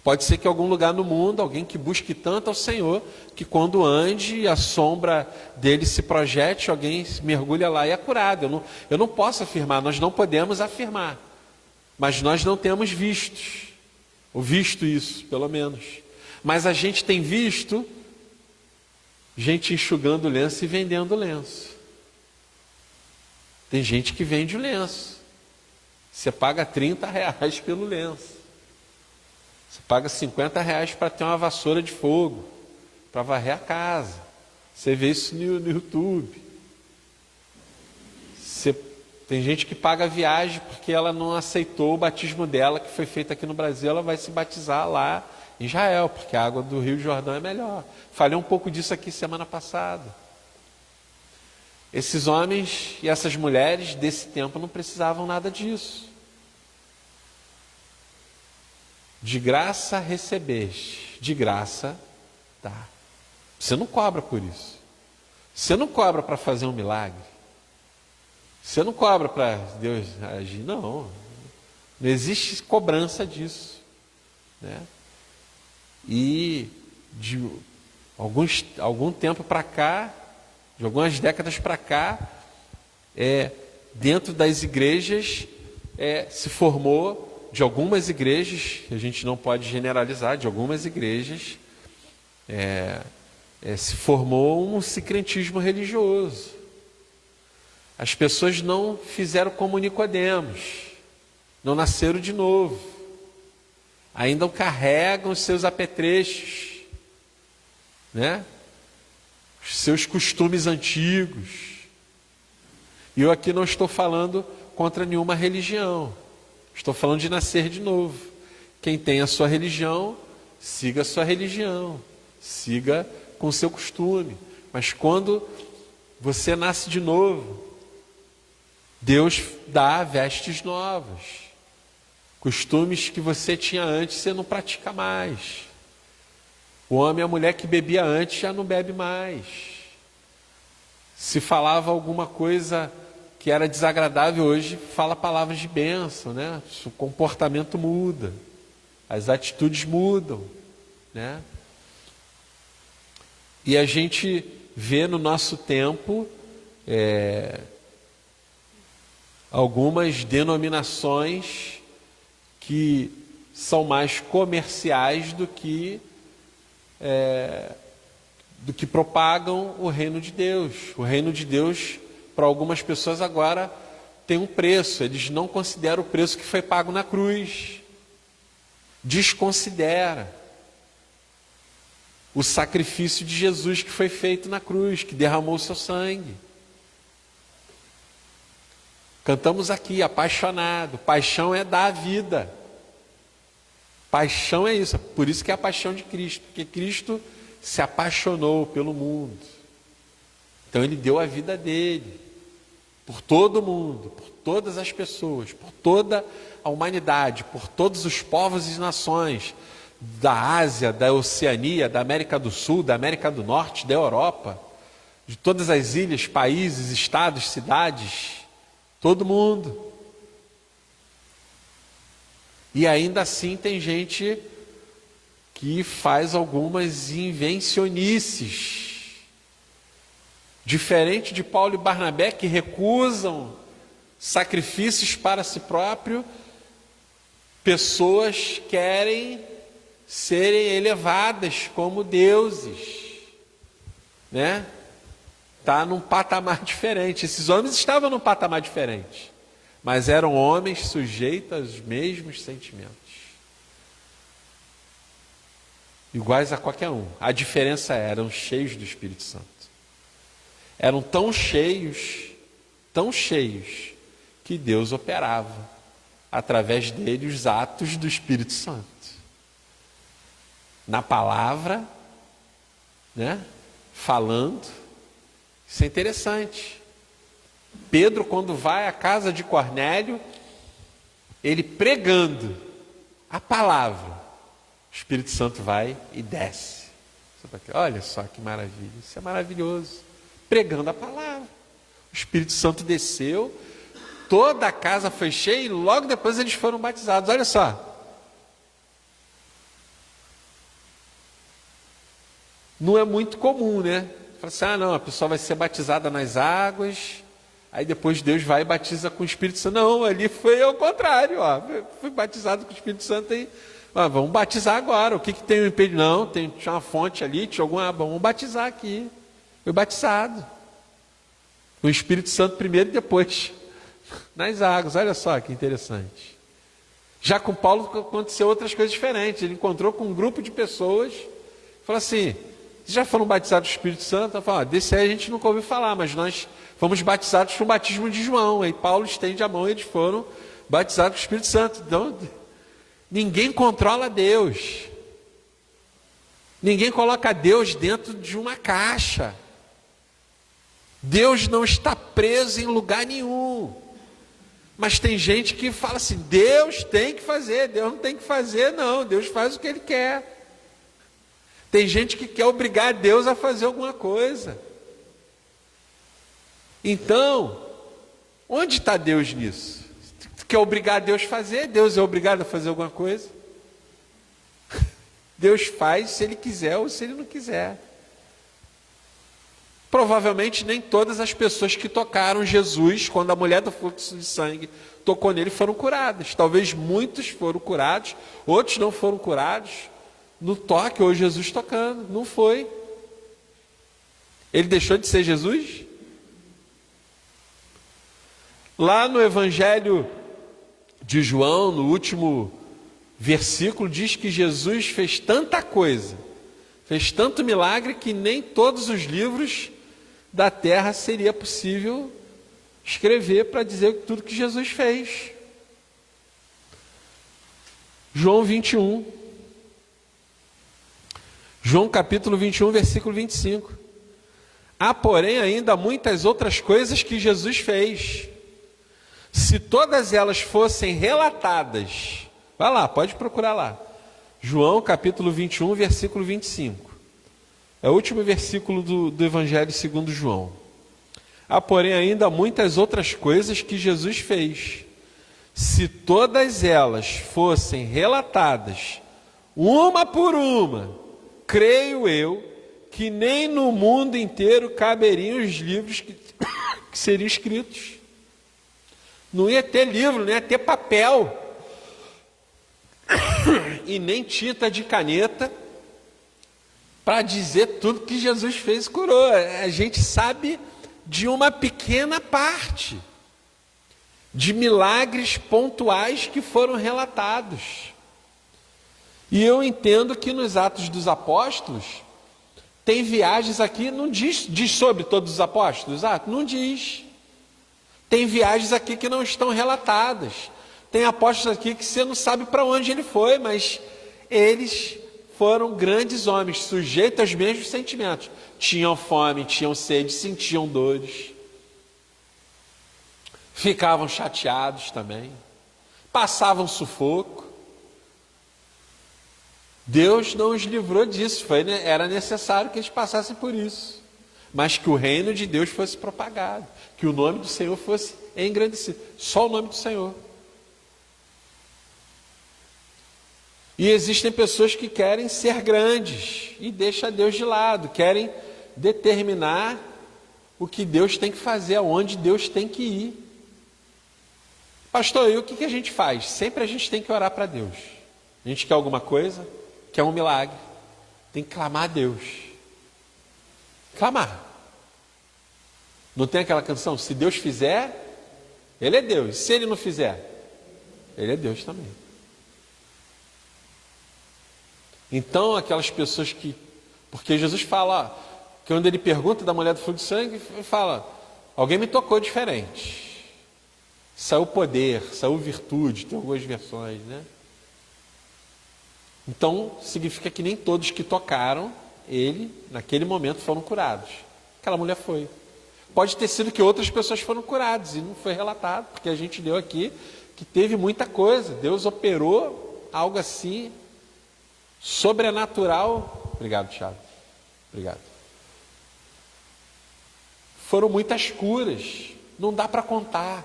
Pode ser que em algum lugar no mundo, alguém que busque tanto ao Senhor, que quando ande a sombra dele se projete, alguém mergulha lá e é curado. Eu não posso afirmar, nós não podemos afirmar, mas nós não temos vistos. ou visto isso, pelo menos. Mas a gente tem visto gente enxugando lenço e vendendo lenço. Tem gente que vende o lenço. Você paga R$30 pelo lenço. Você paga R$50 para ter uma vassoura de fogo, para varrer a casa. Você vê isso no YouTube. Tem gente que paga a viagem porque ela não aceitou o batismo dela, que foi feito aqui no Brasil. Ela vai se batizar lá em Israel, porque a água do Rio Jordão é melhor. Falei um pouco disso aqui semana passada. Esses homens e essas mulheres desse tempo não precisavam nada disso. De graça recebeste, de graça dá. Você não cobra por isso. Você não cobra para fazer um milagre. Você não cobra para Deus agir, não. Não existe cobrança disso, né? E de algum tempo para cá, de algumas décadas para cá, dentro das igrejas, se formou, de algumas igrejas, a gente não pode generalizar, de algumas igrejas, se formou um sincretismo religioso. As pessoas não fizeram como Nicodemos, não nasceram de novo, ainda carregam os seus apetrechos, né? Os seus costumes antigos. E eu aqui não estou falando contra nenhuma religião, estou falando de nascer de novo. Quem tem a sua religião, siga a sua religião, siga com o seu costume. Mas quando você nasce de novo, Deus dá vestes novas. Costumes que você tinha antes, você não pratica mais. O homem e a mulher que bebia antes já não bebe mais. Se falava alguma coisa que era desagradável, hoje fala palavras de bênção, né? O comportamento muda, as atitudes mudam, né? E a gente vê no nosso tempo algumas denominações que são mais comerciais do que propagam o reino de Deus. O reino de Deus, para algumas pessoas agora, tem um preço. Eles não consideram o preço que foi pago na cruz. Desconsidera o sacrifício de Jesus que foi feito na cruz, que derramou o seu sangue. Cantamos aqui, apaixonado. Paixão é dar a vida. Paixão é isso. Por isso que é a paixão de Cristo. Porque Cristo se apaixonou pelo mundo. Então Ele deu a vida dele. Por todo mundo, por todas as pessoas, por toda a humanidade, por todos os povos e nações da Ásia, da Oceania, da América do Sul, da América do Norte, da Europa, de todas as ilhas, países, estados, cidades, todo mundo. E ainda assim tem gente que faz algumas invencionices, diferente de Paulo e Barnabé, que recusam sacrifícios para si próprio. Pessoas querem serem elevadas como deuses, né? Está num patamar diferente. Esses homens estavam num patamar diferente, mas eram homens sujeitos aos mesmos sentimentos, iguais a qualquer um. A diferença eram cheios do Espírito Santo. Eram tão cheios, que Deus operava através dele os atos do Espírito Santo. Na palavra, né? Falando. Isso é interessante. Pedro, quando vai à casa de Cornélio, ele pregando a palavra, o Espírito Santo vai e desce. Olha só que maravilha, isso é maravilhoso. Pregando a palavra, o Espírito Santo desceu, toda a casa foi cheia e logo depois eles foram batizados. Olha só. Não é muito comum, né? Fala assim, não, a pessoa vai ser batizada nas águas, aí depois Deus vai e batiza com o Espírito Santo. Não, ali foi ao contrário, ó. Fui batizado com o Espírito Santo e Ah, vamos batizar agora. O que tem o impedimento? Não, tinha uma fonte ali, tinha alguma água. Vamos batizar aqui. Foi batizado. O Espírito Santo primeiro e depois nas águas. Olha só que interessante. Já com Paulo aconteceu outras coisas diferentes. Ele encontrou com um grupo de pessoas, falou assim: vocês já foram batizados do Espírito Santo? Ele falou: desse aí a gente nunca ouviu falar, mas nós fomos batizados com o batismo de João. Aí Paulo estende a mão e eles foram batizados com o Espírito Santo. Então, ninguém controla Deus. Ninguém coloca Deus dentro de uma caixa. Deus não está preso em lugar nenhum. Mas tem gente que fala assim: Deus tem que fazer, Deus não tem que fazer, não. Deus faz o que Ele quer. Tem gente que quer obrigar Deus a fazer alguma coisa. Então, onde está Deus nisso? Quer obrigar Deus a fazer? Deus é obrigado a fazer alguma coisa? Deus faz se Ele quiser ou se Ele não quiser. Provavelmente nem todas as pessoas que tocaram Jesus, quando a mulher do fluxo de sangue tocou nele, foram curadas. Talvez muitos foram curados, outros não foram curados no toque ou Jesus tocando. Não foi. Ele deixou de ser Jesus? Lá no Evangelho de João, no último versículo, diz que Jesus fez tanta coisa, fez tanto milagre, que nem todos os livros da terra seria possível escrever para dizer tudo que Jesus fez. João 21. João capítulo 21, versículo 25. Há, porém, ainda muitas outras coisas que Jesus fez. Se todas elas fossem relatadas, vai lá, pode procurar lá. João capítulo 21, versículo 25. É o último versículo do Evangelho segundo João. Há, porém, ainda muitas outras coisas que Jesus fez. Se todas elas fossem relatadas, uma por uma, creio eu, que nem no mundo inteiro caberiam os livros que seriam escritos. Não ia ter livro, não ia ter papel, e nem tinta de caneta, para dizer tudo que Jesus fez e curou. A gente sabe de uma pequena parte, de milagres pontuais que foram relatados. E eu entendo que nos Atos dos Apóstolos, tem viagens aqui, não diz sobre todos os apóstolos, não diz. Tem viagens aqui que não estão relatadas. Tem apóstolos aqui que você não sabe para onde ele foi, mas eles foram grandes homens, sujeitos aos mesmos sentimentos. Tinham fome, tinham sede, sentiam dores. Ficavam chateados também. Passavam sufoco. Deus não os livrou disso. Era necessário que eles passassem por isso. Mas que o reino de Deus fosse propagado. Que o nome do Senhor fosse engrandecido. Só o nome do Senhor. E existem pessoas que querem ser grandes e deixam Deus de lado, querem determinar o que Deus tem que fazer, aonde Deus tem que ir. Pastor, e o que a gente faz? Sempre a gente tem que orar para Deus. A gente quer alguma coisa, quer um milagre, tem que clamar a Deus. Clamar. Não tem aquela canção? Se Deus fizer, Ele é Deus. Se Ele não fizer, Ele é Deus também. Então, aquelas pessoas que... Porque Jesus fala, que quando ele pergunta da mulher do fluxo de sangue, ele fala, alguém me tocou diferente. Saiu poder, saiu virtude, tem algumas versões, né? Então, significa que nem todos que tocaram ele, naquele momento, foram curados. Aquela mulher foi. Pode ter sido que outras pessoas foram curadas, e não foi relatado, porque a gente deu aqui que teve muita coisa. Deus operou algo assim, sobrenatural. Obrigado, Thiago. Obrigado. Foram muitas curas, não dá para contar.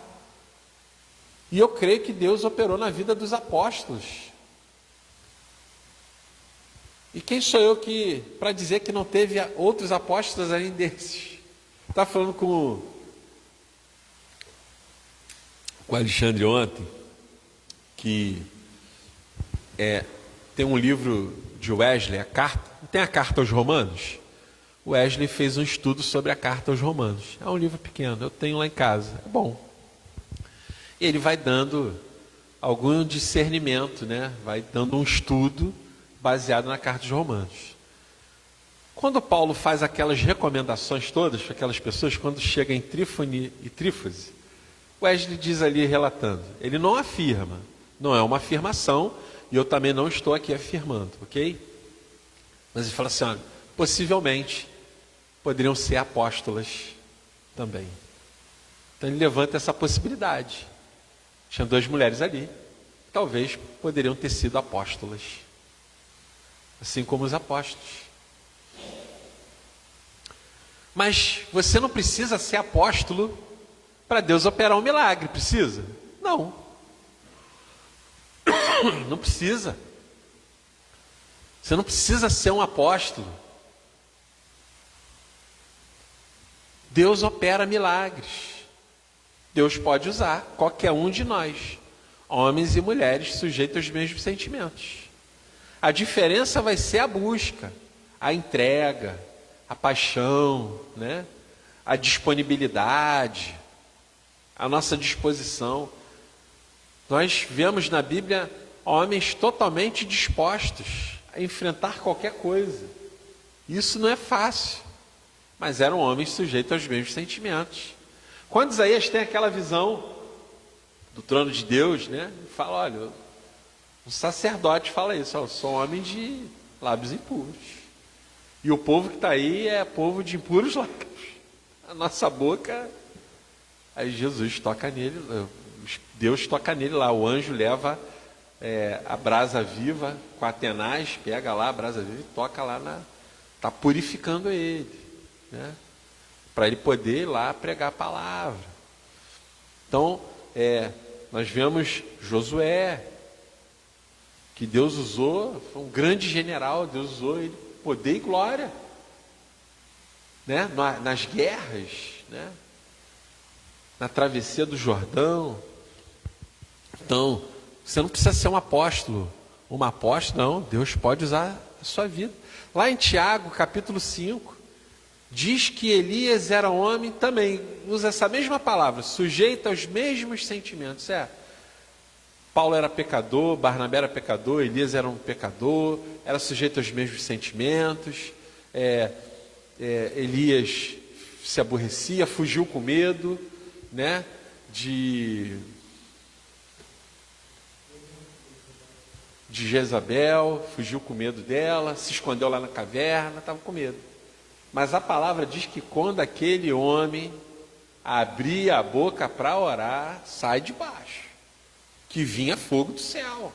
E eu creio que Deus operou na vida dos apóstolos. E quem sou eu para dizer que não teve outros apóstolos além desses? Estava falando com o Alexandre ontem, que Tem um livro de Wesley, tem a Carta aos Romanos? Wesley fez um estudo sobre a Carta aos Romanos. É um livro pequeno, eu tenho lá em casa, é bom. Ele vai dando algum discernimento, né? Vai dando um estudo baseado na Carta aos Romanos. Quando Paulo faz aquelas recomendações todas para aquelas pessoas, quando chega em Trífone e Trífose, Wesley diz ali, relatando, ele não afirma, não é uma afirmação, e eu também não estou aqui afirmando, ok? Mas ele fala assim, olha, possivelmente poderiam ser apóstolas também. Então ele levanta essa possibilidade. Tinha 2 mulheres ali, talvez poderiam ter sido apóstolas, assim como os apóstolos. Mas você não precisa ser apóstolo para Deus operar um milagre, precisa? Não. Não precisa. Você não precisa ser um apóstolo. Deus opera milagres. Deus pode usar qualquer um de nós, homens e mulheres sujeitos aos mesmos sentimentos. A diferença vai ser a busca, a entrega, a paixão, né? A disponibilidade, a nossa disposição. Nós vemos na Bíblia homens totalmente dispostos a enfrentar qualquer coisa. Isso não é fácil, mas eram homens sujeitos aos mesmos sentimentos. Quando Isaías tem aquela visão do trono de Deus, né? Fala, olha, um sacerdote fala isso, eu sou um homem de lábios impuros. E o povo que está aí é povo de impuros lábios. A nossa boca, aí Jesus toca nele, Deus toca nele lá, o anjo leva a brasa viva com Atenaz, pega lá a brasa viva e toca lá, está purificando ele, né? Para ele poder ir lá pregar a palavra. Então, nós vemos Josué, que Deus usou, foi um grande general, Deus usou ele, poder e glória, né? Nas guerras, né? Na travessia do Jordão. Então, você não precisa ser um apóstolo, uma apóstola, não, Deus pode usar a sua vida. Lá em Tiago, capítulo 5, diz que Elias era um homem também, usa essa mesma palavra, sujeito aos mesmos sentimentos. Paulo era pecador, Barnabé era pecador, Elias era um pecador, era sujeito aos mesmos sentimentos. Elias se aborrecia, fugiu com medo, né, de Jezabel, fugiu com medo dela, se escondeu lá na caverna, estava com medo. Mas a palavra diz que quando aquele homem abria a boca para orar, sai de baixo, que vinha fogo do céu,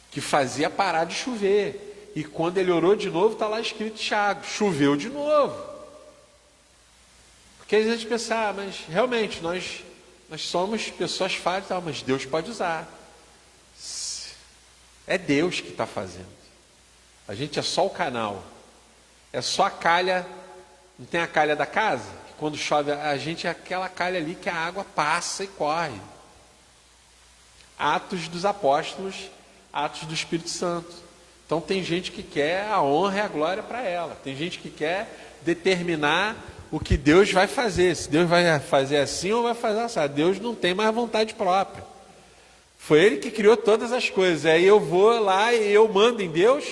que fazia parar de chover. E quando ele orou de novo, está lá escrito Tiago, choveu de novo. Porque às vezes a gente pensa, mas realmente nós somos pessoas falhas, mas Deus pode usar. É Deus que está fazendo. A gente é só o canal. É só a calha. Não tem a calha da casa? Que quando chove, a gente é aquela calha ali que a água passa e corre. Atos dos apóstolos, atos do Espírito Santo. Então tem gente que quer a honra e a glória para ela. Tem gente que quer determinar o que Deus vai fazer. Se Deus vai fazer assim ou vai fazer assim. Deus não tem mais vontade própria. Foi Ele que criou todas as coisas. Aí eu vou lá e eu mando em Deus,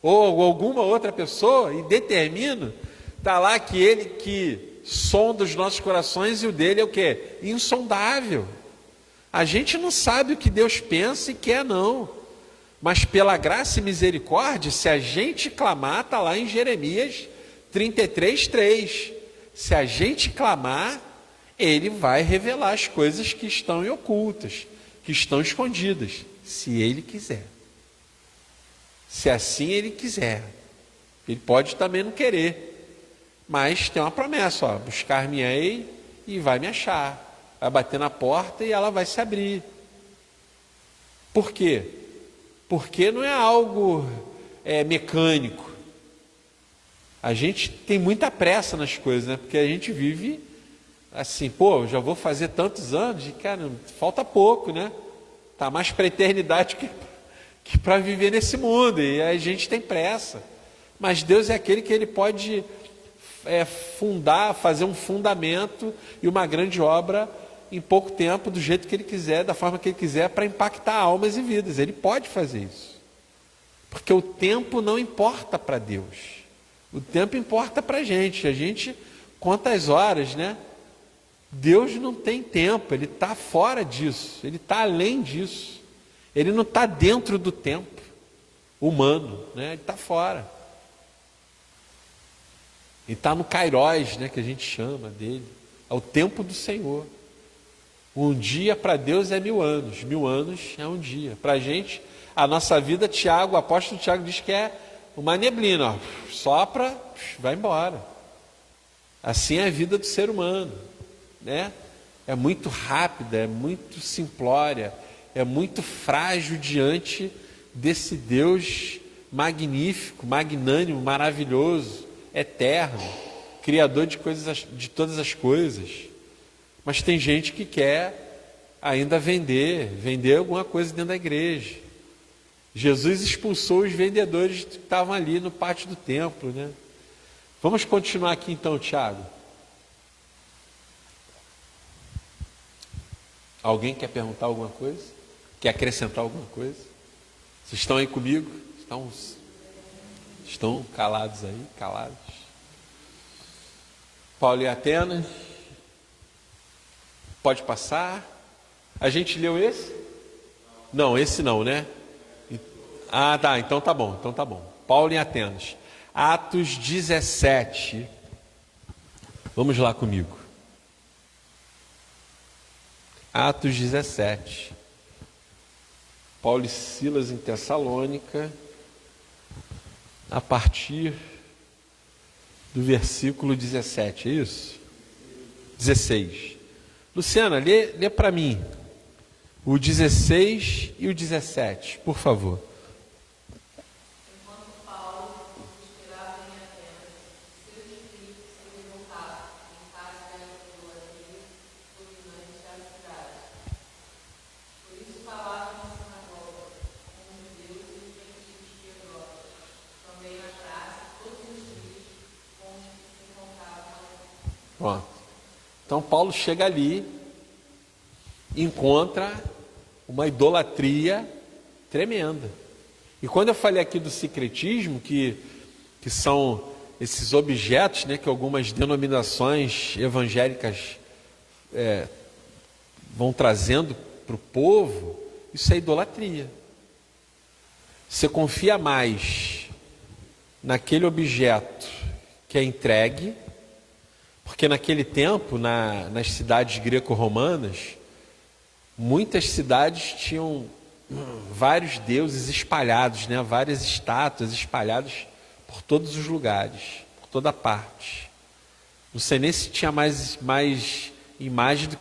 ou alguma outra pessoa, e determino. Está lá que Ele que sonda os nossos corações, e o dele é o quê? Insondável. A gente não sabe o que Deus pensa e quer, não. Mas pela graça e misericórdia, se a gente clamar, está lá em Jeremias 33:3. Se a gente clamar, Ele vai revelar as coisas que estão em ocultas, que estão escondidas, se Ele quiser. Se assim Ele quiser. Ele pode também não querer, mas tem uma promessa, buscar-me-ei e vai me achar. Vai bater na porta e ela vai se abrir. Por quê? Porque não é algo mecânico. A gente tem muita pressa nas coisas, né? Porque a gente vive assim, já vou fazer tantos anos, e cara, falta pouco, né? Tá mais para a eternidade que para viver nesse mundo, e a gente tem pressa. Mas Deus é aquele que Ele pode fazer um fundamento e uma grande obra em pouco tempo, do jeito que Ele quiser, da forma que Ele quiser, para impactar almas e vidas. Ele pode fazer isso. Porque o tempo não importa para Deus. O tempo importa para a gente conta as horas, né? Deus não tem tempo, Ele está fora disso, Ele está além disso. Ele não está dentro do tempo humano, né? Ele está fora. Ele está no Kairos, né, que a gente chama dele. É o tempo do Senhor. Um dia para Deus é 1000 anos é um dia. Para a gente, a nossa vida, o apóstolo Tiago diz que é uma neblina, ó, sopra, vai embora. Assim é a vida do ser humano, né? É muito rápida, é muito simplória, é muito frágil diante desse Deus magnífico, magnânimo, maravilhoso, eterno, criador de todas as coisas. Mas tem gente que quer ainda vender alguma coisa dentro da igreja. Jesus expulsou os vendedores que estavam ali no pátio do templo, né? Vamos continuar aqui então, Tiago. Alguém quer perguntar alguma coisa? Quer acrescentar alguma coisa? Vocês estão aí comigo? Estão calados aí? Calados? Paulo e Atenas. Pode passar. A gente leu esse? Não, esse não, né? Ah, tá, então tá bom. Paulo em Atenas. Atos 17. Vamos lá comigo. Atos 17. Paulo e Silas em Tessalônica, a partir do versículo 17, é isso? 16. Luciana, lê para mim o 16 e o 17, por favor. Enquanto Paulo esperava em Atenas, seus discípulos se revoltavam em face da idolatria dominante da cidade. Por isso falavam na sinagoga com os judeus e os gentios piedosos, também na praça, todos os dias, com os que se encontravam ali. Pronto. Então Paulo chega ali, encontra uma idolatria tremenda. E quando eu falei aqui do sincretismo, que são esses objetos, né, que algumas denominações evangélicas vão trazendo para o povo, isso é idolatria. Você confia mais naquele objeto que é entregue, porque naquele tempo, nas cidades greco-romanas, muitas cidades tinham vários deuses espalhados, né? Várias estátuas espalhadas por todos os lugares, por toda parte. Não sei nem se tinha mais imagem do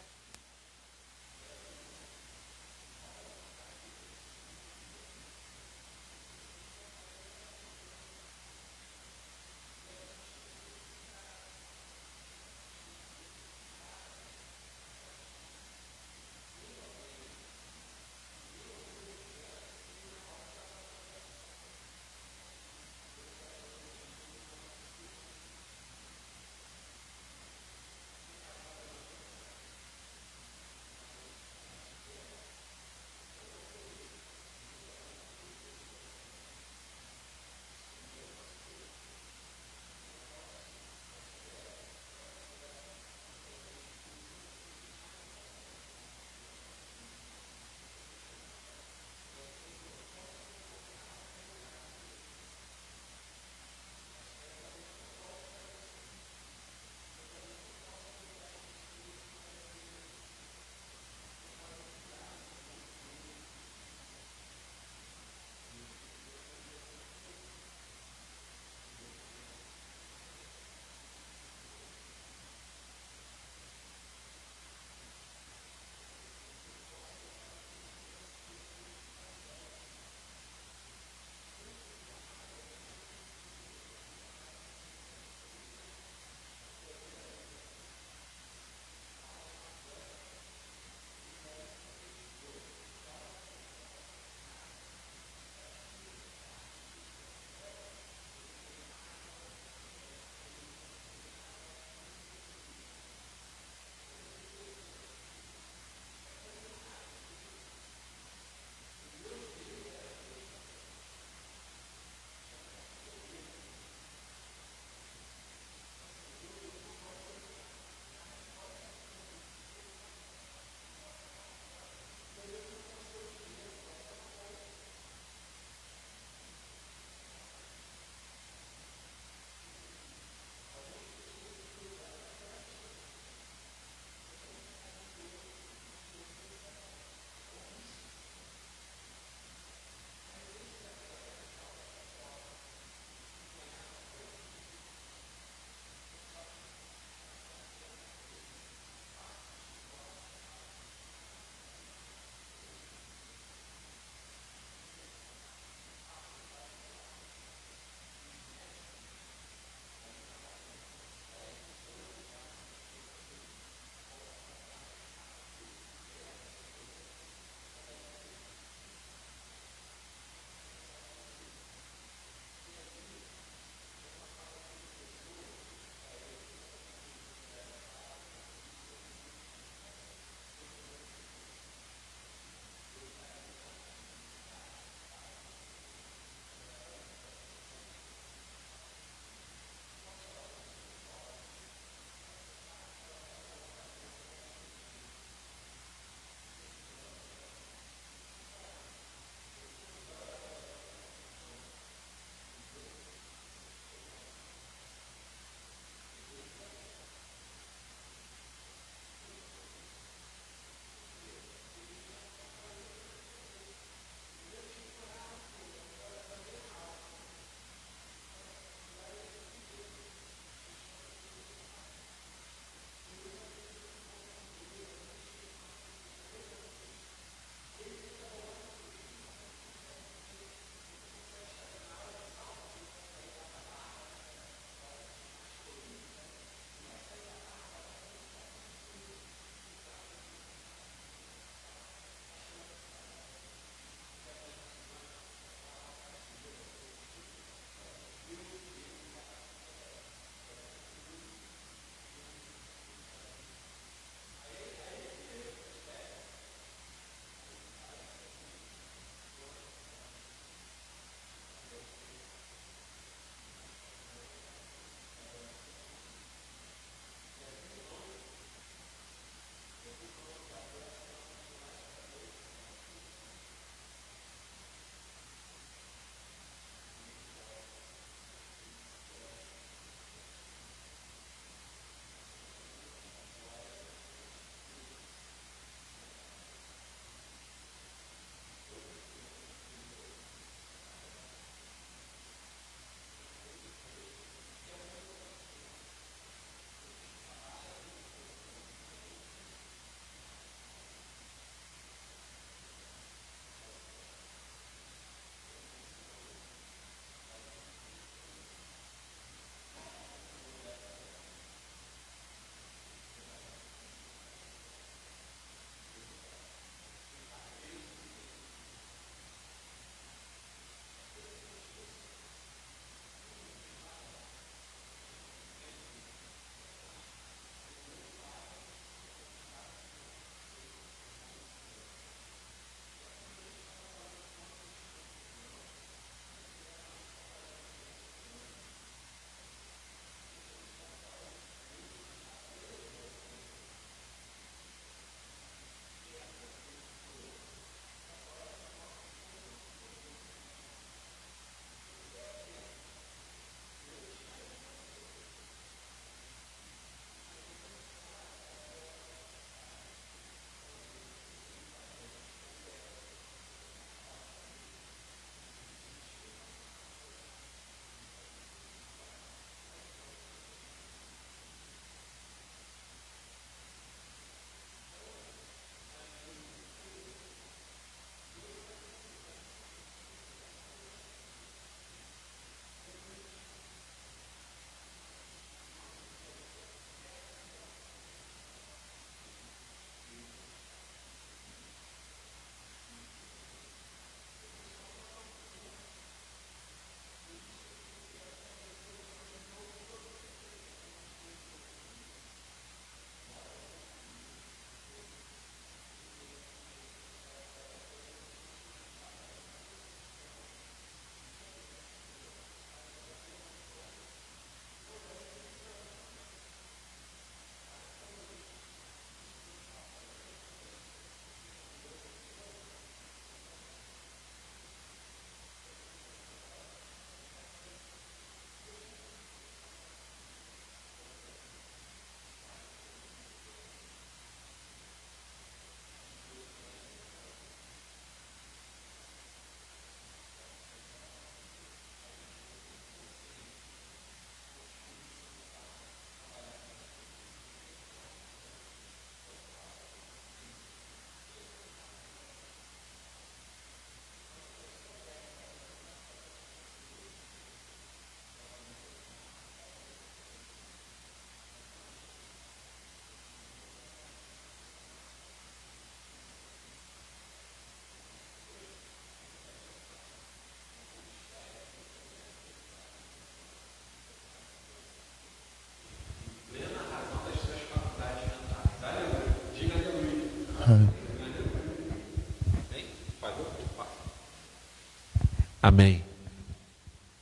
Amém.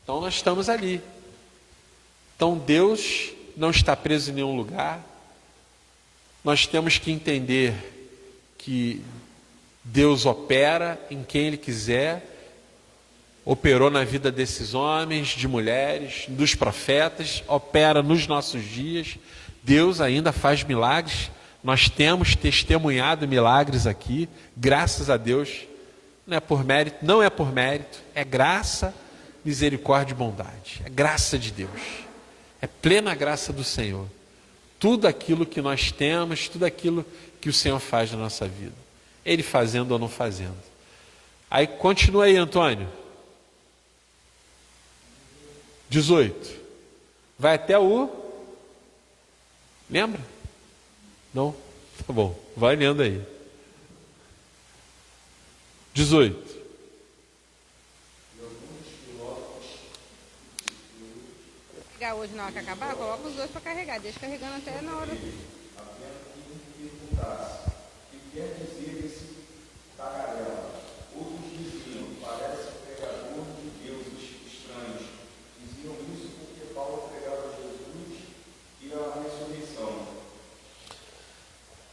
Então nós estamos ali. Então Deus não está preso em nenhum lugar. Nós temos que entender que Deus opera em quem Ele quiser. Operou na vida desses homens, de mulheres, dos profetas, opera nos nossos dias. Deus ainda faz milagres. Nós temos testemunhado milagres aqui, graças a Deus. Não é por mérito, é graça, misericórdia e bondade. É graça de Deus. É plena graça do Senhor. Tudo aquilo que nós temos, tudo aquilo que o Senhor faz na nossa vida. Ele fazendo ou não fazendo. Aí continua aí, Antônio. 18. Vai até o... Lembra? Não? Tá bom. Vai lendo aí. 18. Carregar hoje na hora que acabar, coloca os dois para carregar. Deixa carregando até na hora.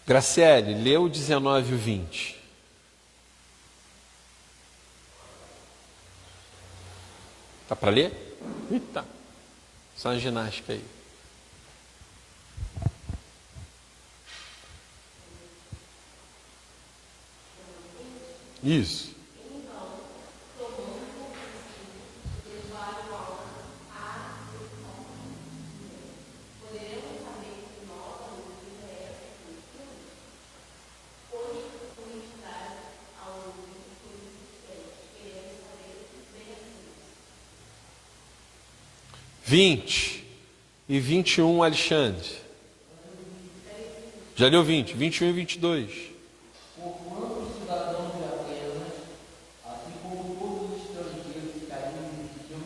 Graciele, lê o 19 e o 20. Tá para ler? Eita. Só uma ginástica aí. Isso. Vinte e 21, Alexandre. Já leu 20, 21 e 22. Porquanto os cidadãos de Atenas, assim como todos os estrangeiros que ali viviam,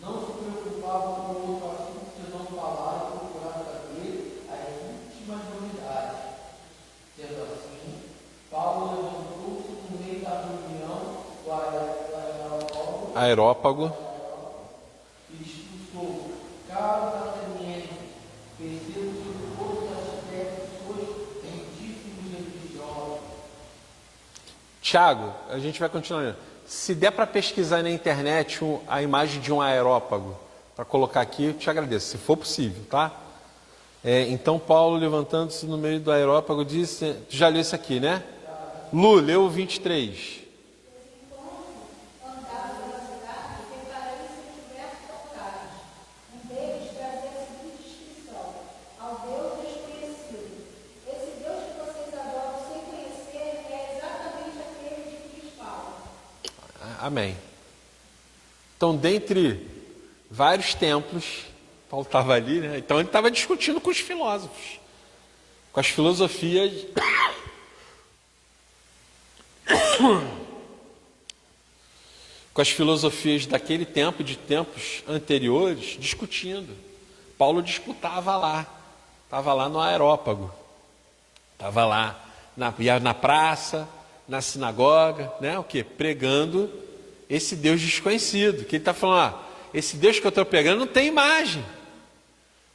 não se preocupavam com outro assunto senão falar e procurar saber as últimas novidades. Sendo assim, Paulo levantou-se no meio da reunião do Aerópago. e discursou: caros atenienses, percebo sobre todos os aspectos sois muitíssimos religiosos. Tiago, a gente vai continuar. Se der para pesquisar na internet a imagem de um aerópago, para colocar aqui, eu te agradeço, se for possível, tá? Então Paulo, levantando-se no meio do aerópago, disse... Tu já leu isso aqui, né? Lu, leu o 23. Amém. Então, dentre vários templos, Paulo estava ali, né? Então ele estava discutindo com os filósofos, com as filosofias, com as filosofias daquele tempo, de tempos anteriores, discutindo. Paulo disputava lá, estava lá no Areópago, estava lá ia na praça, na sinagoga, né? O quê? Pregando esse Deus desconhecido, que ele está falando, esse Deus que eu estou pregando não tem imagem,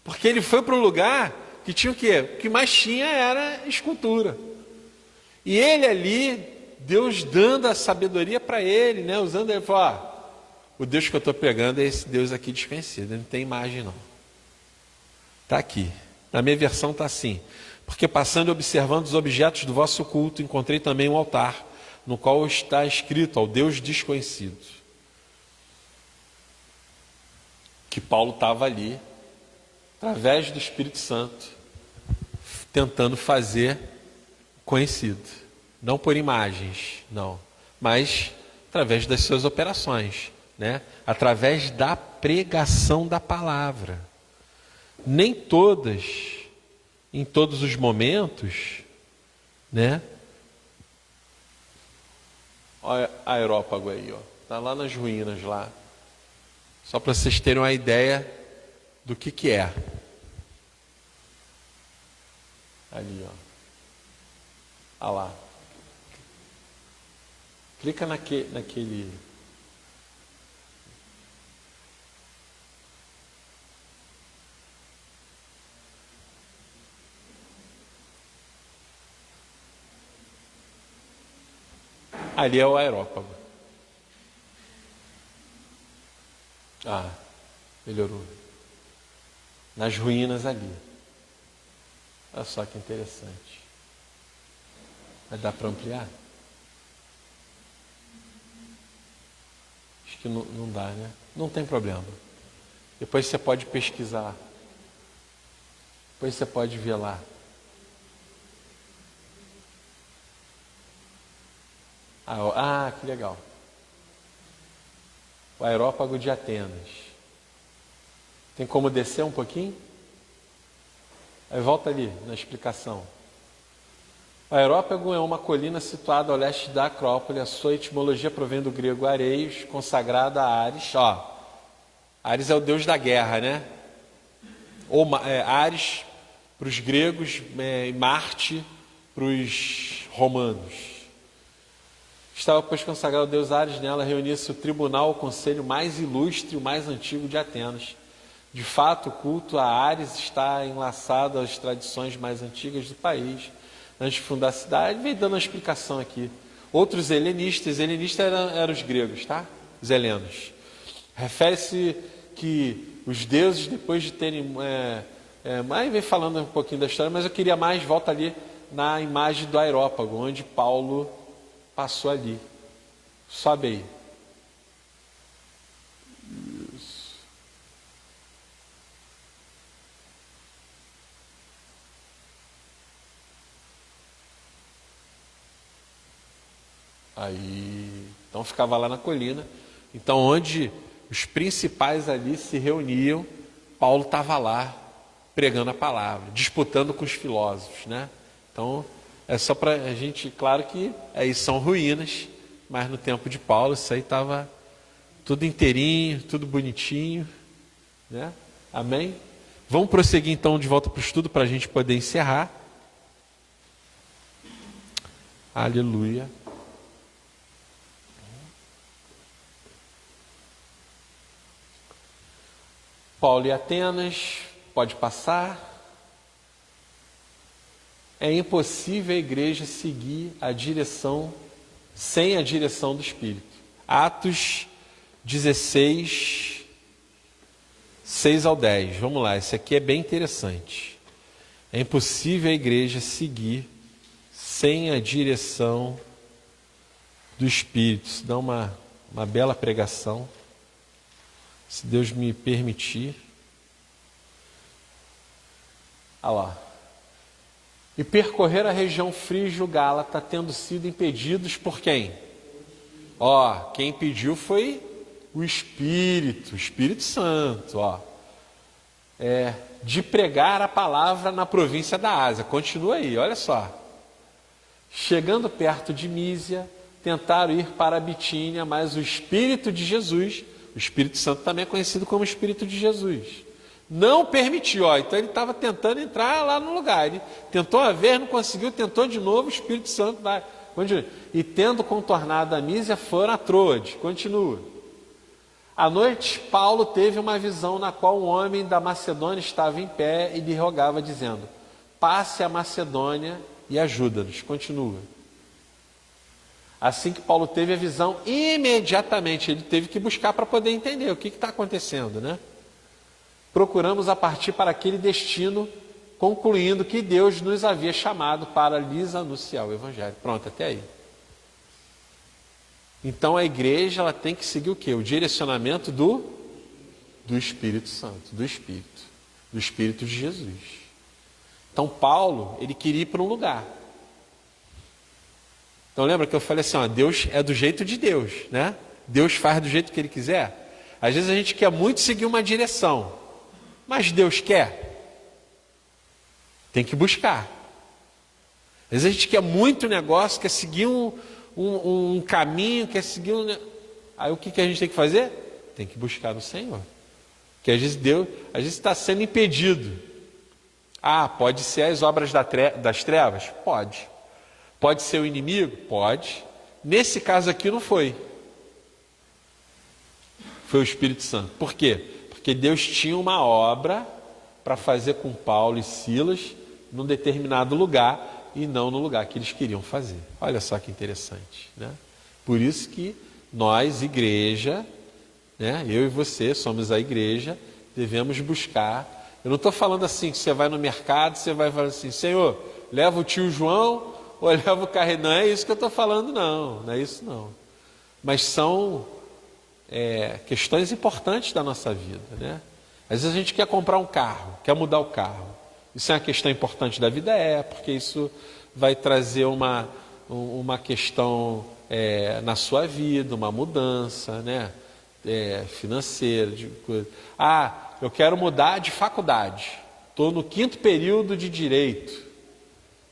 porque ele foi para um lugar que tinha o quê? O que mais tinha era escultura, e ele ali, Deus dando a sabedoria para ele, né? Usando ele, falou, o Deus que eu estou pregando é esse Deus aqui desconhecido, ele não tem imagem não, está aqui, na minha versão está assim, porque passando e observando os objetos do vosso culto, encontrei também um altar, no qual está escrito ao Deus desconhecido. Que Paulo estava ali, através do Espírito Santo, tentando fazer conhecido. Não por imagens, não, mas através das suas operações, né? Através da pregação da palavra. Nem todas, em todos os momentos, né? Olha a Areópago aí, ó. Está lá nas ruínas lá. Só para vocês terem uma ideia do que é. Ali, ó. Ah lá. Clica naquele... Ali é o aerópago. Ah, melhorou. Nas ruínas ali. Olha só que interessante. Vai dar para ampliar? Acho que não dá, né? Não tem problema. Depois você pode pesquisar. Depois você pode ver lá. Ah, que legal. O aerópago de Atenas. Tem como descer um pouquinho? Aí volta ali na explicação. O aerópago é uma colina situada ao leste da Acrópole. A sua etimologia provém do grego areios, consagrada a Ares. Ares é o deus da guerra, né? Ares para os gregos e Marte para os romanos. Estava, pois, consagrado ao deus Ares. Nela reunia-se o tribunal, o conselho mais ilustre e o mais antigo de Atenas. De fato, o culto a Ares está enlaçado às tradições mais antigas do país. Antes de fundar a cidade, vem dando uma explicação aqui. Outros helenistas eram os gregos, tá? Os helenos. Refere-se que os deuses, depois de terem... Aí vem falando um pouquinho da história, mas eu queria mais, volta ali na imagem do aerópago, onde Paulo passou ali. Sobe aí. Isso. Aí, então ficava lá na colina. Então, onde os principais ali se reuniam, Paulo estava lá pregando a palavra, disputando com os filósofos, né? Então, é só para a gente, claro que aí são ruínas, mas no tempo de Paulo isso aí estava tudo inteirinho, tudo bonitinho, né? Amém? Vamos prosseguir então de volta para o estudo para a gente poder encerrar. Aleluia. Paulo e Atenas, pode passar. É impossível a igreja seguir a direção sem a direção do Espírito. Atos 16, 6 ao 10. Vamos lá, esse aqui é bem interessante. É impossível a igreja seguir sem a direção do Espírito. Isso dá uma bela pregação, se Deus me permitir. Olha lá. E percorrer a região frígio-gálata, tendo sido impedidos por quem? Quem impediu foi o Espírito Santo, de pregar a palavra na província da Ásia. Continua aí, olha só. Chegando perto de Mísia, tentaram ir para a Bitínia, mas o Espírito de Jesus, o Espírito Santo também é conhecido como Espírito de Jesus, não permitiu. Então ele estava tentando entrar lá no lugar. Ele tentou uma vez, não conseguiu, tentou de novo, o Espírito Santo vai. Continua. E tendo contornado a Mísia, foram a Troade. Continua. À noite, Paulo teve uma visão na qual um homem da Macedônia estava em pé e lhe rogava, dizendo: passe a Macedônia e ajuda-nos. Continua. Assim que Paulo teve a visão, imediatamente ele teve que buscar para poder entender o que está acontecendo, né? Procuramos a partir para aquele destino, concluindo que Deus nos havia chamado para lhes anunciar o Evangelho. Pronto, até aí. Então a igreja ela tem que seguir o quê? O direcionamento do Espírito Santo, do Espírito de Jesus. Então Paulo, ele queria ir para um lugar. Então lembra que eu falei assim, Deus é do jeito de Deus, né? Deus faz do jeito que Ele quiser. Às vezes a gente quer muito seguir uma direção, mas Deus quer? Tem que buscar. Às vezes a gente quer muito negócio, quer seguir um caminho, quer seguir Aí o que a gente tem que fazer? Tem que buscar no Senhor. Porque às vezes Deus está sendo impedido. Pode ser as obras das trevas? Pode. Pode ser o inimigo? Pode. Nesse caso aqui não foi. Foi o Espírito Santo. Por quê? Porque Deus tinha uma obra para fazer com Paulo e Silas num determinado lugar e não no lugar que eles queriam fazer. Olha só que interessante, né? Por isso que nós, igreja, né, eu e você somos a igreja, devemos buscar. Eu não estou falando assim que você vai no mercado, você vai falar assim, Senhor, leva o tio João ou leva o carreiro. Não é isso que eu estou falando, não é isso não. Mas são questões importantes da nossa vida, né? Às vezes a gente quer comprar um carro, quer mudar o carro. Isso é uma questão importante da vida? Porque isso vai trazer uma questão na sua vida, uma mudança, né? Financeira. Eu quero mudar de faculdade. Estou no 5º período de Direito.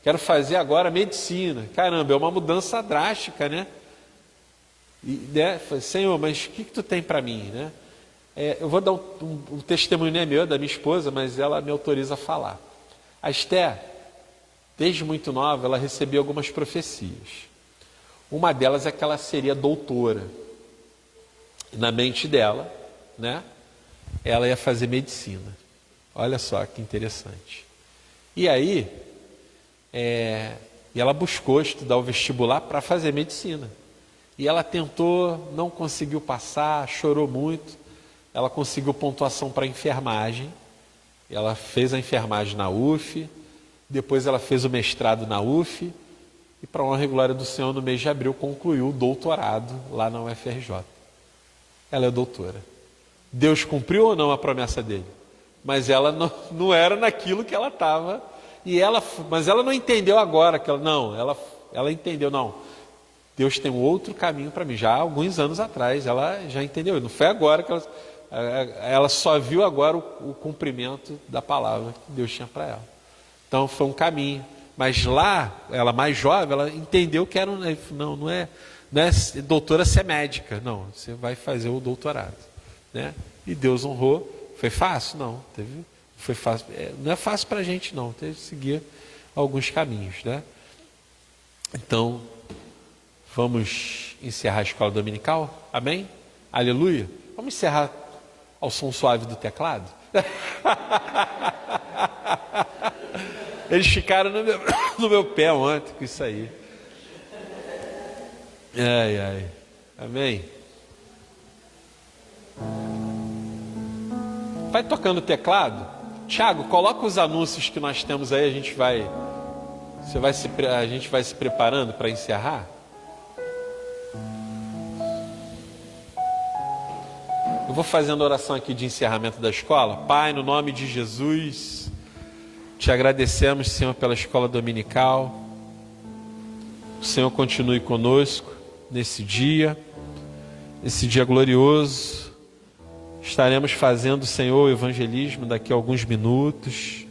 Quero fazer agora medicina. Caramba, é uma mudança drástica, né? E, né? Senhor, mas o que tu tem para mim, né? Eu vou dar um testemunho, não é meu, é da minha esposa, mas ela me autoriza a falar. A Esther, desde muito nova, ela recebeu algumas profecias. Uma delas é que ela seria doutora. E na mente dela, né, ela ia fazer medicina. Olha só que interessante. E aí, e ela buscou estudar o vestibular para fazer medicina. E ela tentou, não conseguiu passar, chorou muito. Ela conseguiu pontuação para enfermagem. Ela fez a enfermagem na UF. Depois ela fez o mestrado na UF. E para honra e glória do Senhor, no mês de abril, concluiu o doutorado lá na UFRJ. Ela é doutora. Deus cumpriu ou não a promessa dele? Mas ela não era naquilo que ela estava. Mas ela não entendeu agora. Ela entendeu, não. Deus tem um outro caminho para mim. Já há alguns anos atrás, ela já entendeu. Não foi agora que ela só viu agora o cumprimento da palavra que Deus tinha para ela. Então foi um caminho. Mas lá, ela mais jovem, ela entendeu que era não é doutora ser médica. Não, você vai fazer o doutorado, né? E Deus honrou. Foi fácil? Não. Foi fácil. Não é fácil para a gente, não. Teve que seguir alguns caminhos, né? Então, vamos encerrar a escola dominical? Amém? Aleluia? Vamos encerrar ao som suave do teclado? Eles ficaram no meu pé ontem com isso aí. Ai. Amém? Vai tocando o teclado. Tiago, coloca os anúncios que nós temos aí. A gente vai se preparando para encerrar. Eu vou fazendo a oração aqui de encerramento da escola. Pai, no nome de Jesus, te agradecemos, Senhor, pela escola dominical. O Senhor continue conosco nesse dia glorioso. Estaremos fazendo, Senhor, o evangelismo daqui a alguns minutos,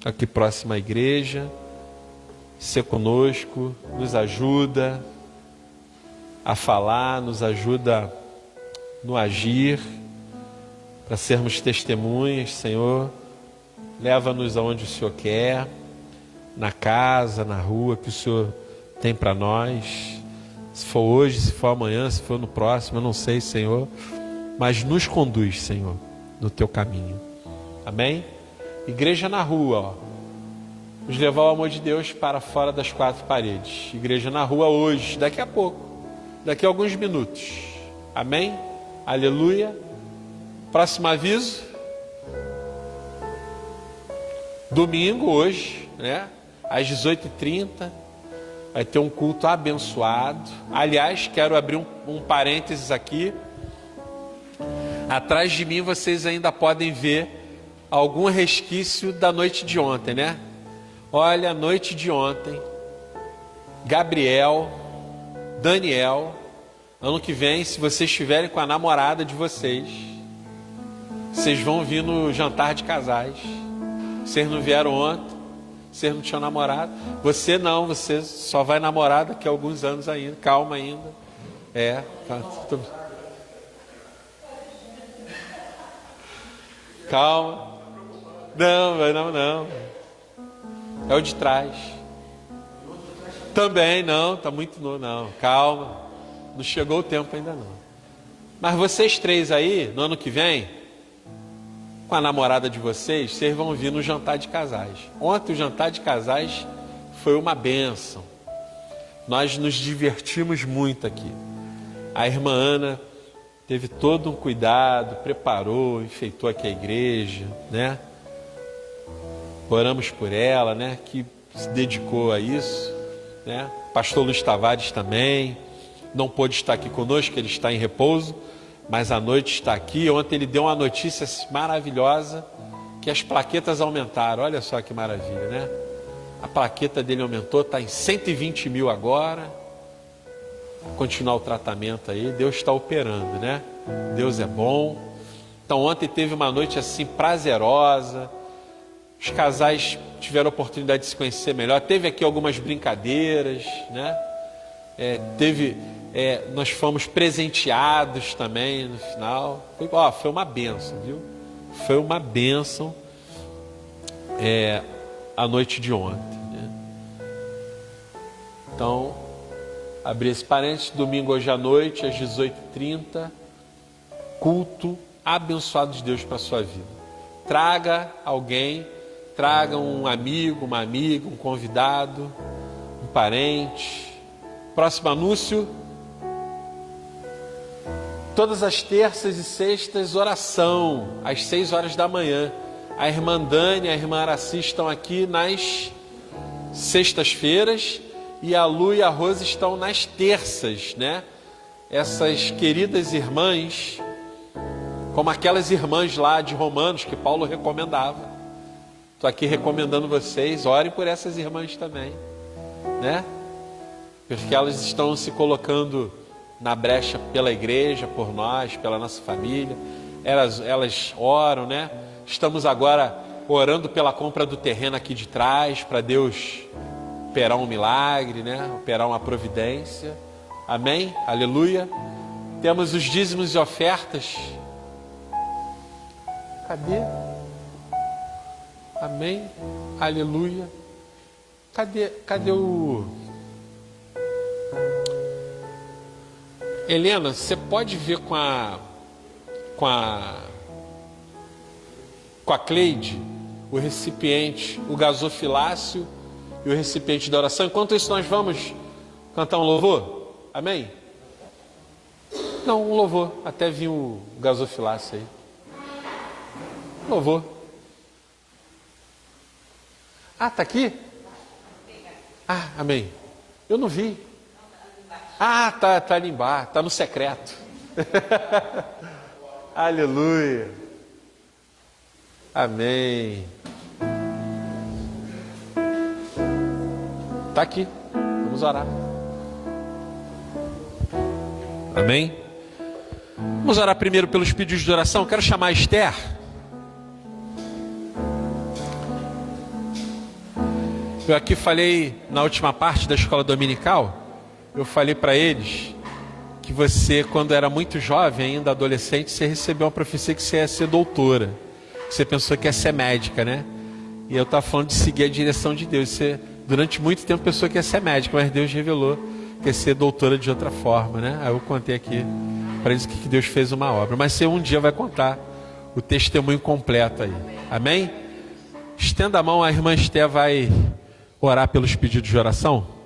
aqui próximo à igreja. Ser conosco, nos ajuda a falar, nos ajuda no agir, para sermos testemunhas, Senhor. Leva-nos aonde o Senhor quer, na casa, na rua, que o Senhor tem para nós. Se for hoje, se for amanhã, se for no próximo, eu não sei, Senhor. Mas nos conduz, Senhor, no teu caminho. Amém? Igreja na rua, ó. Nos levar o amor de Deus para fora das 4 paredes. Igreja na rua hoje, daqui a pouco. Daqui a alguns minutos. Amém? Aleluia. Próximo aviso. Domingo hoje, né? Às 18h30. Vai ter um culto abençoado. Aliás, quero abrir um parênteses aqui. Atrás de mim vocês ainda podem ver algum resquício da noite de ontem, né? Olha, a noite de ontem, Gabriel, Daniel, ano que vem, se vocês estiverem com a namorada de vocês vão vir no jantar de casais. Vocês não vieram ontem, vocês não tinham namorado. Você não, você só vai namorar daqui a alguns anos ainda, calma ainda. Calma. Não. É o de trás. Também não, tá muito novo, não. Calma, não chegou o tempo ainda não. Mas vocês três aí, no ano que vem, com a namorada de vocês, vocês vão vir no jantar de casais. Ontem o jantar de casais foi uma bênção. Nós nos divertimos muito aqui. A irmã Ana teve todo um cuidado, preparou, enfeitou aqui a igreja, né? Oramos por ela, né? Que se dedicou a isso, né? Pastor Luiz Tavares também não pôde estar aqui conosco, ele está em repouso, mas à noite está aqui. Ontem ele deu uma notícia maravilhosa, que as plaquetas aumentaram. Olha só que maravilha, né? A plaqueta dele aumentou, está em 120 mil agora. Continuar o tratamento aí, Deus está operando, né? Deus é bom. Então ontem teve uma noite assim prazerosa, os casais tiveram a oportunidade de se conhecer melhor, teve aqui algumas brincadeiras, né? Nós fomos presenteados também no final. Foi uma bênção, viu? Foi uma bênção a noite de ontem, né? Então, abri esse parênteses, domingo hoje à noite, às 18h30, culto abençoado de Deus para a sua vida. Traga alguém, traga um amigo, uma amiga, um convidado, um parente. Próximo anúncio: todas as terças e sextas, oração, às 6 horas da manhã. A irmã Dani e a irmã Araci estão aqui nas sextas-feiras e a Lu e a Rose estão nas terças, né? Essas queridas irmãs, como aquelas irmãs lá de Romanos que Paulo recomendava. Estou aqui recomendando vocês, orem por essas irmãs também, né? Porque elas estão se colocando na brecha pela igreja, por nós, pela nossa família. Elas oram, né? Estamos agora orando pela compra do terreno aqui de trás, para Deus operar um milagre, né? Operar uma providência. Amém? Aleluia. Temos os dízimos e ofertas. Cadê? Amém? Aleluia. Cadê o... Helena, você pode ver com a Cleide o recipiente, o gasofilácio e o recipiente da oração. Enquanto isso, nós vamos cantar um louvor. Amém? Não, um louvor. Até vi o gasofilácio aí. Louvor. Ah, tá aqui? Ah, amém. Eu não vi. Ah, tá ali embaixo, tá no secreto. Aleluia. Amém. Tá aqui. Vamos orar. Amém. Vamos orar primeiro pelos pedidos de oração. Quero chamar a Esther. Eu aqui falei na última parte da escola dominical. Eu falei para eles que você, quando era muito jovem, ainda adolescente, você recebeu uma profecia que você ia ser doutora. Você pensou que ia ser médica, né? E eu estava falando de seguir a direção de Deus. Você, durante muito tempo, pensou que ia ser médica, mas Deus revelou que ia ser doutora de outra forma, né? Aí eu contei aqui para eles que Deus fez uma obra. Mas você um dia vai contar o testemunho completo aí. Amém? Estenda a mão, a irmã Esté vai orar pelos pedidos de oração.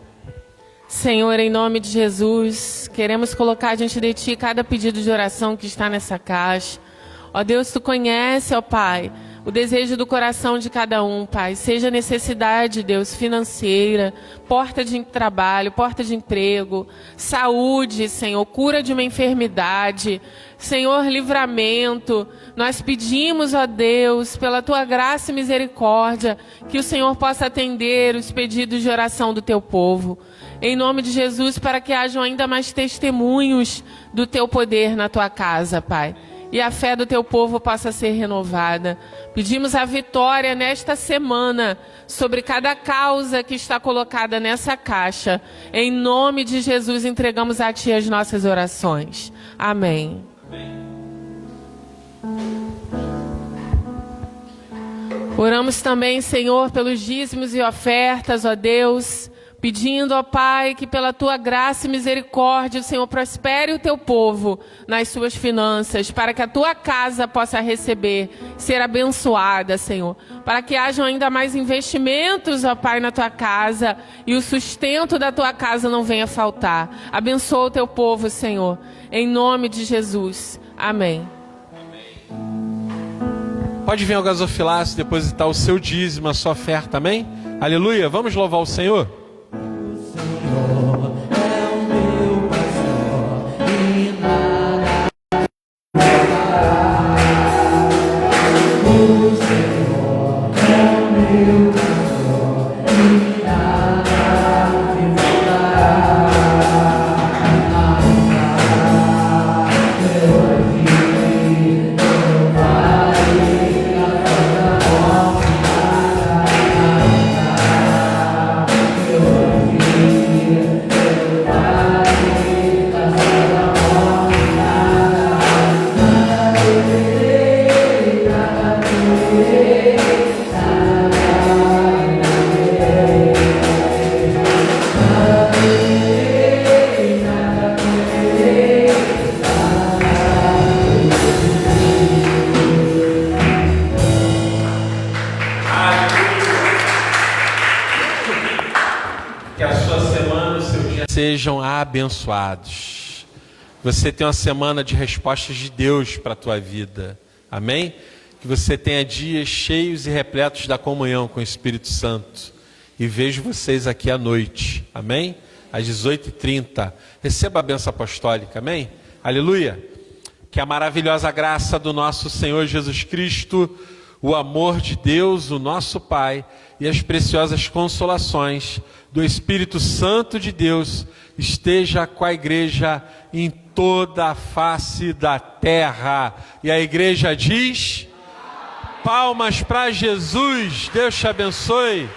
Senhor, em nome de Jesus, queremos colocar diante de Ti cada pedido de oração que está nessa caixa. Ó Deus, Tu conhece, ó Pai, o desejo do coração de cada um, Pai. Seja necessidade, Deus, financeira, porta de trabalho, porta de emprego, saúde, Senhor, cura de uma enfermidade, Senhor, livramento. Nós pedimos, ó Deus, pela Tua graça e misericórdia, que o Senhor possa atender os pedidos de oração do Teu povo. Em nome de Jesus, para que hajam ainda mais testemunhos do Teu poder na Tua casa, Pai. E a fé do Teu povo possa ser renovada. Pedimos a vitória nesta semana sobre cada causa que está colocada nessa caixa. Em nome de Jesus, entregamos a Ti as nossas orações. Amém. Oramos também, Senhor, pelos dízimos e ofertas, ó Deus, pedindo, ó Pai, que pela tua graça e misericórdia, o Senhor prospere o teu povo nas suas finanças, para que a tua casa possa receber, ser abençoada, Senhor, para que hajam ainda mais investimentos, ó Pai, na tua casa e o sustento da tua casa não venha faltar. Abençoa o teu povo, Senhor, em nome de Jesus. Amém. Pode vir ao gasofilácio depositar o seu dízimo, a sua oferta, amém? Aleluia, vamos louvar o Senhor? Que a sua semana, o seu dia sejam abençoados. Você tenha uma semana de respostas de Deus para a tua vida. Amém? Que você tenha dias cheios e repletos da comunhão com o Espírito Santo. E vejo vocês aqui à noite. Amém? Às 18h30. Receba a bênção apostólica. Amém? Aleluia. Que a maravilhosa graça do nosso Senhor Jesus Cristo, o amor de Deus, o nosso Pai, e as preciosas consolações do Espírito Santo de Deus esteja com a igreja em toda a face da terra. E a igreja diz: palmas para Jesus. Deus te abençoe.